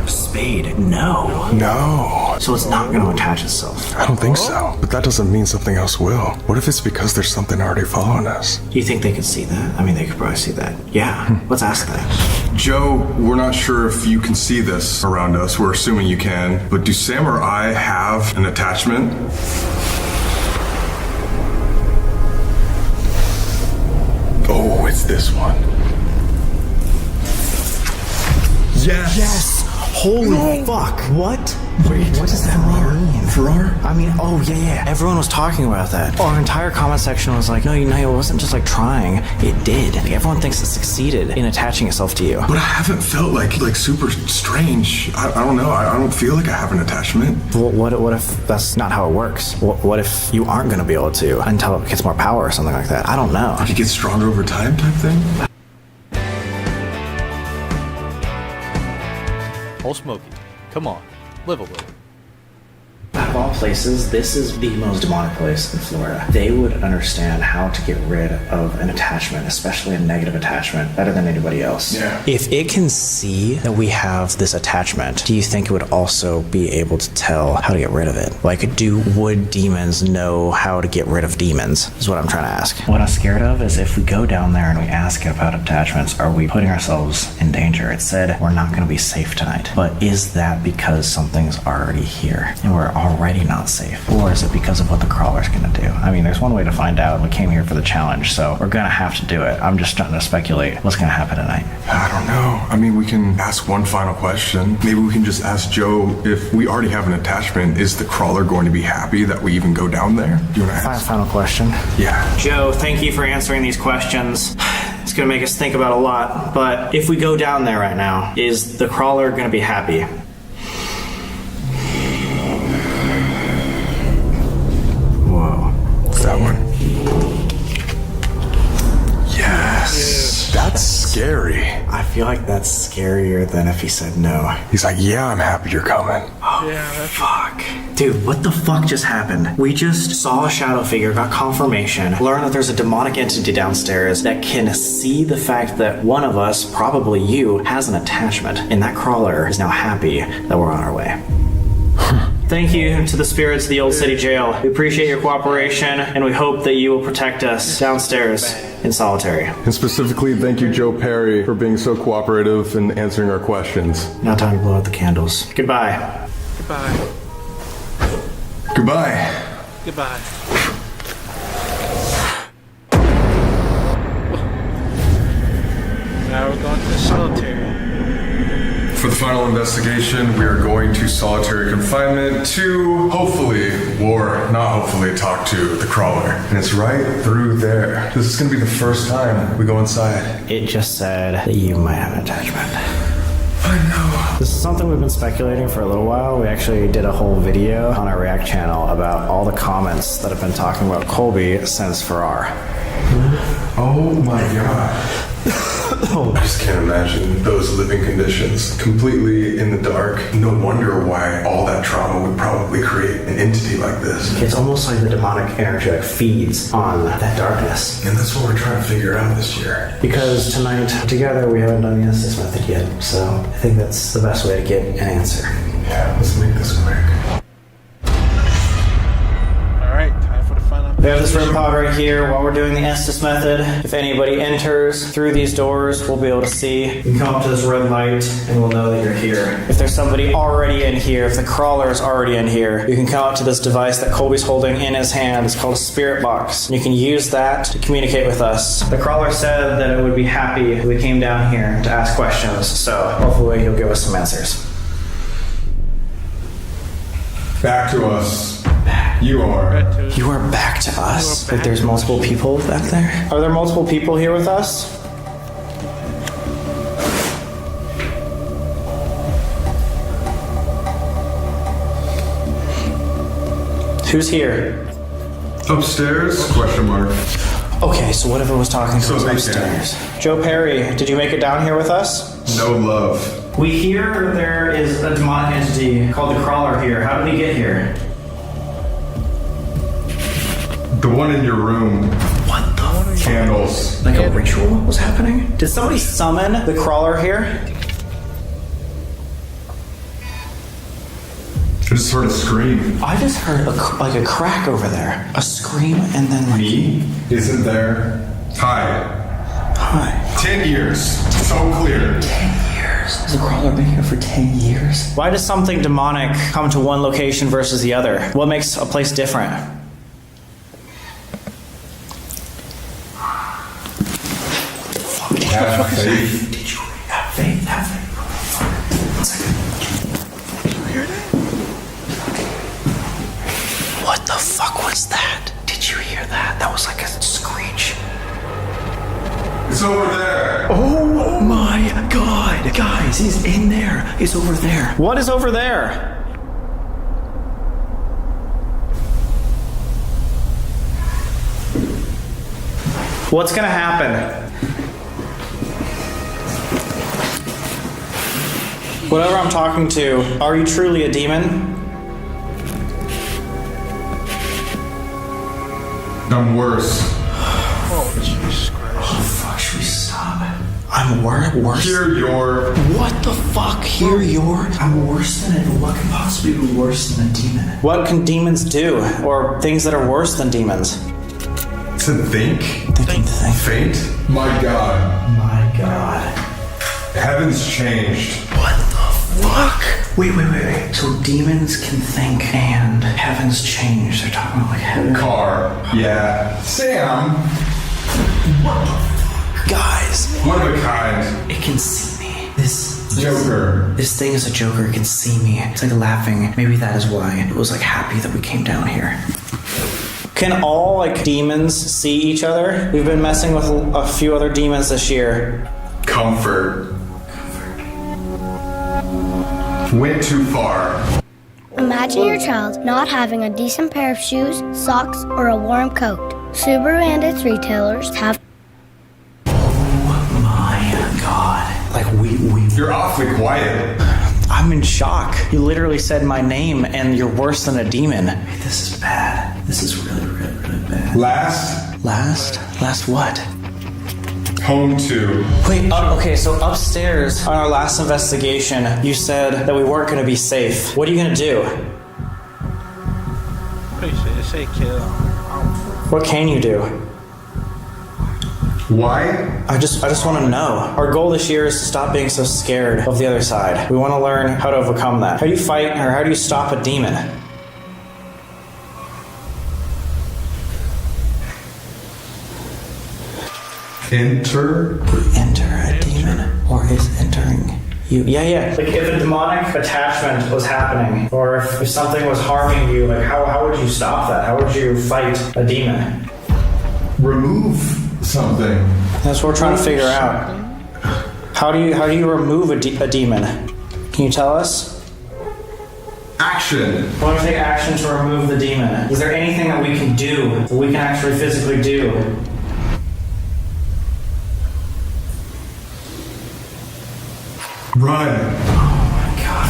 Spade, no. No. So it's not going to attach itself. I don't think so. But that doesn't mean something else will. What if it's because there's something already following us? Do you think they could see that? I mean, they could probably see that. Yeah, let's ask that. Joe, we're not sure if you can see this around us. We're assuming you can. But do Sam or I have an attachment? Oh, it's this one. Yes! Yes! Holy fuck. What? Wait, what does that mean? Farrar? I mean, oh yeah. Everyone was talking about that. Our entire comment section was like, no, it wasn't just like trying. It did. Like, everyone thinks it succeeded in attaching itself to you. But I haven't felt like super strange. I don't know. I don't feel like I have an attachment. Well, what if that's not how it works? What if you aren't going to be able to until it gets more power or something like that? I don't know. Like it gets stronger over time type thing? Oh, Smokey, come on, live a little. Out of all places, this is the most demonic place in Florida. They would understand how to get rid of an attachment, especially a negative attachment, better than anybody else. Yeah. If it can see that we have this attachment, do you think it would also be able to tell how to get rid of it? Like, would demons know how to get rid of demons, is what I'm trying to ask. What I'm scared of is if we go down there and we ask it about attachments, are we putting ourselves in danger? It said we're not going to be safe tonight. But is that because something's already here and we're already already not safe? Or is it because of what the crawler's gonna do? I mean, there's one way to find out. We came here for the challenge, so we're gonna have to do it. I'm just trying to speculate what's gonna happen tonight. I don't know. I mean, we can ask one final question. Maybe we can just ask Joe if we already have an attachment, is the crawler going to be happy that we even go down there? Do you want to ask? Final question. Yeah. Joe, thank you for answering these questions. It's gonna make us think about a lot, but if we go down there right now, is the crawler gonna be happy? Whoa. What's that one? Yes. That's scary. I feel like that's scarier than if he said no. He's like, yeah, I'm happy you're coming. Oh, fuck. Dude, what the fuck just happened? We just saw a shadow figure, got confirmation, learned that there's a demonic entity downstairs that can see the fact that one of us, probably you, has an attachment. And that crawler is now happy that we're on our way. Thank you to the spirits of the Old City Jail. We appreciate your cooperation, and we hope that you will protect us downstairs in solitary. And specifically, thank you, Joe Perry, for being so cooperative and answering our questions. Now time to blow out the candles. Goodbye. Goodbye. Goodbye. Goodbye. Now we're going to solitary. For the final investigation, we are going to solitary confinement to hopefully, or not hopefully, talk to the crawler. And it's right through there. This is going to be the first time we go inside. It just said that you might have an attachment. I know. This is something we've been speculating for a little while. We actually did a whole video on our React channel about all the comments that have been talking about Colby since Farrar. Oh my god. I just can't imagine those living conditions. Completely in the dark. No wonder why all that trauma would probably create an entity like this. It's almost like the demonic energy that feeds on that darkness. And that's what we're trying to figure out this year. Because tonight, together, we haven't done the Estes method yet. So I think that's the best way to get an answer. Yeah, let's make this quick. We have this room pod right here while we're doing the Estes method. If anybody enters through these doors, we'll be able to see. You can come up to this red light and we'll know that you're here. If there's somebody already in here, if the crawler is already in here, you can come up to this device that Colby's holding in his hand. It's called a spirit box. And you can use that to communicate with us. The crawler said that it would be happy if we came down here to ask questions, so hopefully he'll give us some answers. Back to us. You are. You are back to us? Like there's multiple people back there? Are there multiple people here with us? Who's here? Upstairs? Question mark. Okay, so whatever was talking to us upstairs. Joe Perry, did you make it down here with us? No love. We hear there is a demonic entity called the Crawler here. How did he get here? The one in your room. What the Candles. Like a ritual was happening? Did somebody summon the Crawler here? I just heard a scream. I just heard like a crack over there. A scream and then like... Me? Isn't there? Hi. Hi. 10 years. So clear. 10 years? Has the Crawler been here for 10 years? Why does something demonic come to one location versus the other? What makes a place different? Have faith. Did you have faith? Have faith. 1 second. Did you hear that? What the fuck was that? Did you hear that? That was like a screech. It's over there. Oh my god. Guys, he's in there. He's over there. What is over there? What's gonna happen? Whatever I'm talking to, are you truly a demon? I'm worse. Oh, Jesus Christ. Oh, fuck, should we stop? I'm worse. Hear your. What the fuck? Hear your? I'm worse than it. What can possibly be worse than a demon? What can demons do? Or things that are worse than demons? To think? They can think. Fate? My god. My god. Heaven's changed. What the fuck? Wait. So demons can think and heavens change. They're talking about like heaven. Car. Yeah. Sam. What the fuck? Guys. One of a kind. It can see me. This Joker. This thing is a Joker. It can see me. It's like laughing. Maybe that is why it was like happy that we came down here. Can all like demons see each other? We've been messing with a few other demons this year. Comfort. Went too far. Imagine your child not having a decent pair of shoes, socks, or a warm coat. Subaru and its retailers have... Oh my god. Like we You're awfully quiet. I'm in shock. You literally said my name and you're worse than a demon. This is bad. This is really bad. Last what? Home to. Wait, okay, so upstairs on our last investigation, you said that we weren't going to be safe. What are you going to do? Pretty sure it say kill. What can you do? Why? I just want to know. Our goal this year is to stop being so scared of the other side. We want to learn how to overcome that. How do you fight or how do you stop a demon? Enter a demon, or is entering you? Yeah. Like if a demonic attachment was happening, or if something was harming you, like how would you stop that? How would you fight a demon? Remove something. That's what we're trying to figure out. How do you remove a demon? Can you tell us? Action. I want to take action to remove the demon. Is there anything that we can do, that we can actually physically do? Run. Oh my god,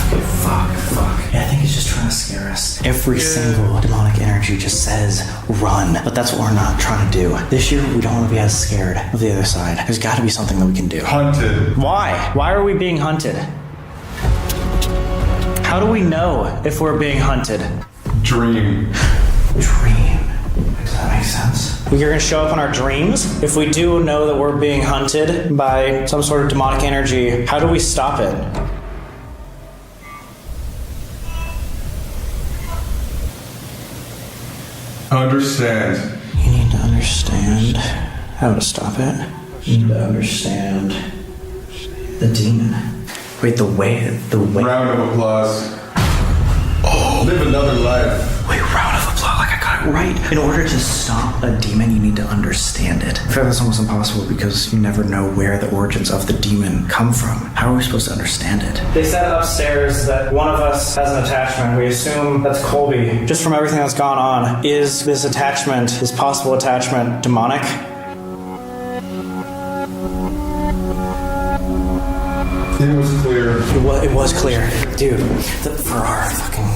fuck. Yeah, I think he's just trying to scare us. Every single demonic energy just says run, but that's what we're not trying to do. This year, we don't want to be as scared of the other side. There's got to be something that we can do. Hunted. Why? Why are we being hunted? How do we know if we're being hunted? Dream. Does that make sense? You're going to show up in our dreams? If we do know that we're being hunted by some sort of demonic energy, how do we stop it? Understand. You need to understand how to stop it. You need to understand the demon. Wait, the way. Round of applause. Oh, live another life. Wait, round of applause. Like I got it right. In order to stop a demon, you need to understand it. I feel like that's almost impossible because you never know where the origins of the demon come from. How are we supposed to understand it? They said upstairs that one of us has an attachment. We assume that's Colby. Just from everything that's gone on, is this attachment, this possible attachment, demonic? It was clear. It was clear. Dude, for our fucking...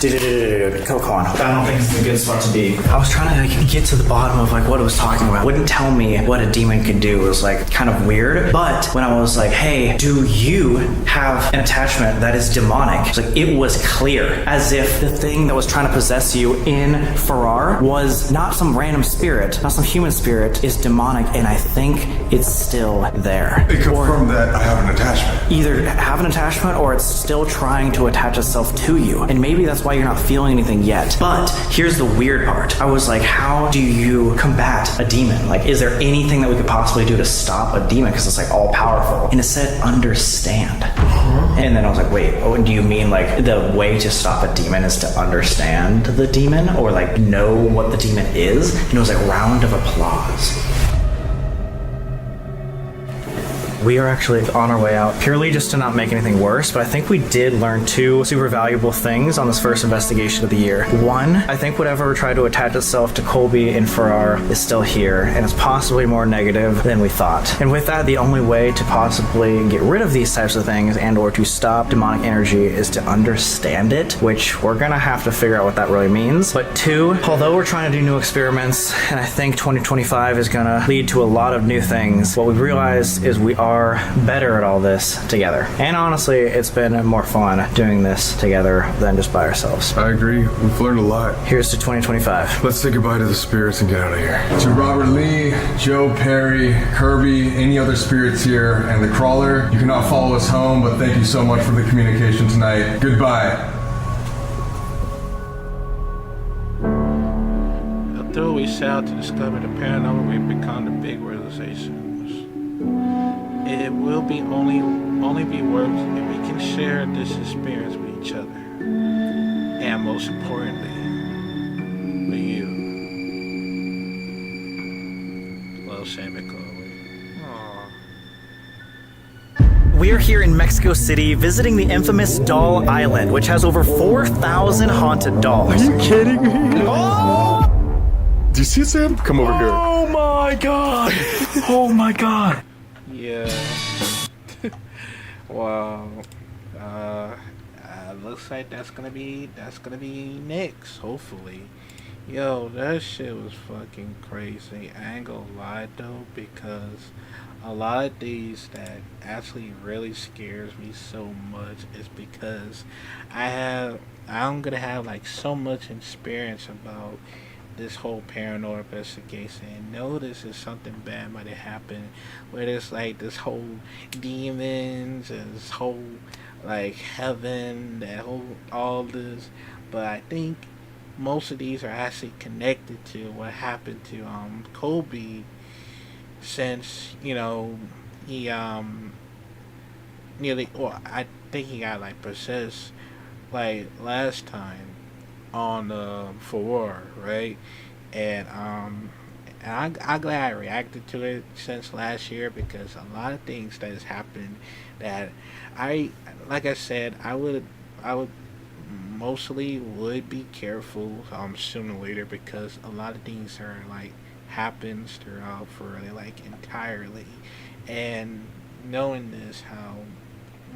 Dude, come on. I don't think it's a good spot to be. I was trying to get to the bottom of like what it was talking about. It wouldn't tell me what a demon could do. It was like kind of weird. But when I was like, hey, do you have an attachment that is demonic? It's like it was clear. As if the thing that was trying to possess you in Farrar was not some random spirit, not some human spirit, is demonic, and I think it's still there. It confirmed that I have an attachment. Either have an attachment or it's still trying to attach itself to you. And maybe that's why you're not feeling anything yet. But here's the weird part. I was like, how do you combat a demon? Like, is there anything that we could possibly do to stop a demon? Because it's like all powerful. And it said understand. And then I was like, wait, do you mean like the way to stop a demon is to understand the demon or like know what the demon is? And it was like round of applause. We are actually on our way out, purely just to not make anything worse, but I think we did learn two super valuable things on this first investigation of the year. One, I think whatever tried to attach itself to Colby and Farrar is still here, and it's possibly more negative than we thought. And with that, the only way to possibly get rid of these types of things and or to stop demonic energy is to understand it, which we're gonna have to figure out what that really means. But two, although we're trying to do new experiments, and I think 2025 is gonna lead to a lot of new things, what we realized is we are are better at all this together. And honestly, it's been more fun doing this together than just by ourselves. I agree. We've learned a lot. Here's to 2025. Let's say goodbye to the spirits and get out of here. To Robert Lee, Joe Perry, Kirby, any other spirits here, and the crawler, you cannot follow us home, but thank you so much for the communication tonight. Goodbye. Although we set out to discover the paranormal, we become the big realizations. It will be only be worth if we can share this experience with each other, and most importantly, with you. Love, Sam McCoy. Aww. We are here in Mexico City visiting the infamous Doll Island, which has over 4,000 haunted dolls. Are you kidding me? Oh! Do you see Sam? Come over here. Oh my god! Oh my god! Yeah. Wow. Looks like that's gonna be next, hopefully. Yo, that shit was fucking crazy. I ain't gonna lie though, because a lot of these that actually really scares me so much is because I'm gonna have like so much experience about this whole paranormal investigation, and know this is something bad might have happened, where there's like this whole demons and this whole like heaven, that whole all this, but I think most of these are actually connected to what happened to Kobe, since he nearly, or I think he got like possessed like last time on for right, and I'm glad I reacted to it since last year, because a lot of things that has happened that like I said, I would mostly would be careful sooner or later, because a lot of things are like happens throughout for like entirely, and knowing this, how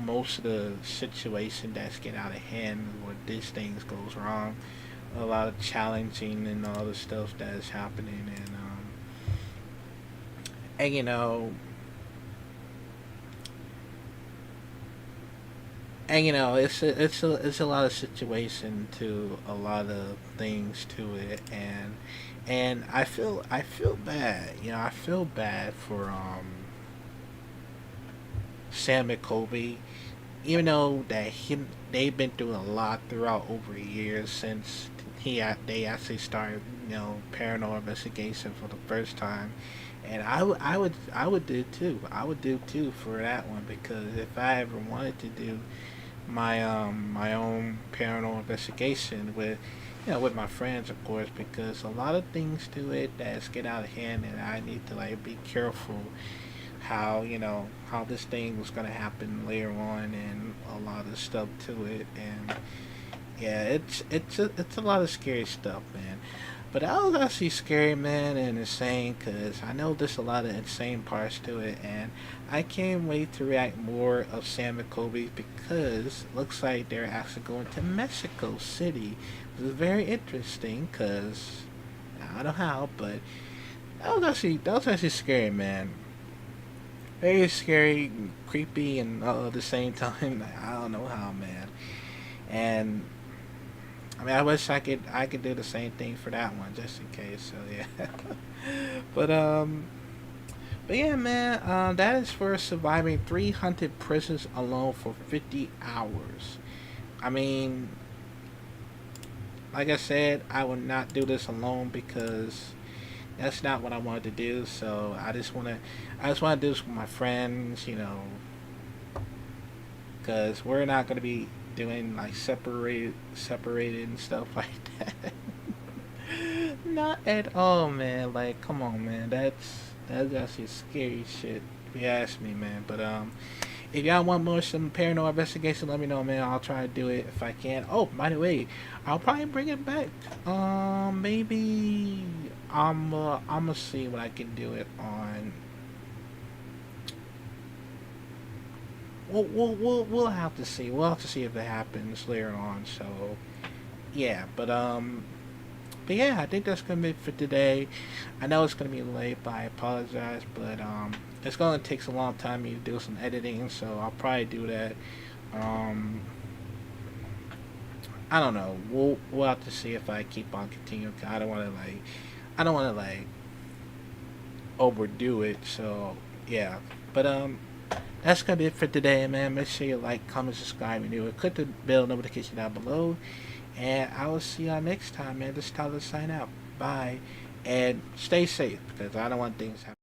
most of the situation that's get out of hand where these things goes wrong, a lot of challenging and all the stuff that is happening, and you know it's a lot of situation to a lot of things to it, and I feel bad, I feel bad for Sam McCoby, even though that they've been through a lot throughout over years since they actually started paranormal investigation for the first time, and I would do too. I would do too for that one, because if I ever wanted to do my my own paranormal investigation with with my friends, of course, because a lot of things to it that's get out of hand, and I need to like be careful how how this thing was gonna happen later on, and a lot of stuff to it, and yeah, it's a lot of scary stuff, man. But that was actually scary, man, and insane, because I know there's a lot of insane parts to it, and I can't wait to react more of Sam McCoby, because it looks like they're actually going to Mexico City. It was very interesting, because I don't know how, but that was actually scary, man. Very scary, creepy, and all at the same time. I don't know how, man. And I mean, I wish I could do the same thing for that one, just in case. So yeah. but yeah, man. That is for surviving 3 haunted prisons alone for 50 hours. I mean, like I said, I would not do this alone, because that's not what I wanted to do. So I just want to do this with my friends, because we're not going to be doing like separated and stuff like that. Not at all, man. Like, come on, man. That's actually scary shit, if you ask me, man. But if y'all want more some paranormal investigation, let me know, man. I'll try to do it if I can. Oh, by the way, I'll probably bring it back. Maybe I'm gonna see what I can do it on. We'll have to see. We'll have to see if it happens later on. So, yeah. But yeah, I think that's gonna be it for today. I know it's gonna be late, but I apologize. But it's gonna take a long time for me to do some editing, so I'll probably do that. I don't know. We'll have to see if I keep on continuing. I don't want to overdo it. So yeah, but that's gonna be it for today, man. Make sure you like, comment, subscribe, and click the bell notification down below. And I will see y'all next time, man. This is Tyler sign out. Bye, and stay safe because I don't want things to happen.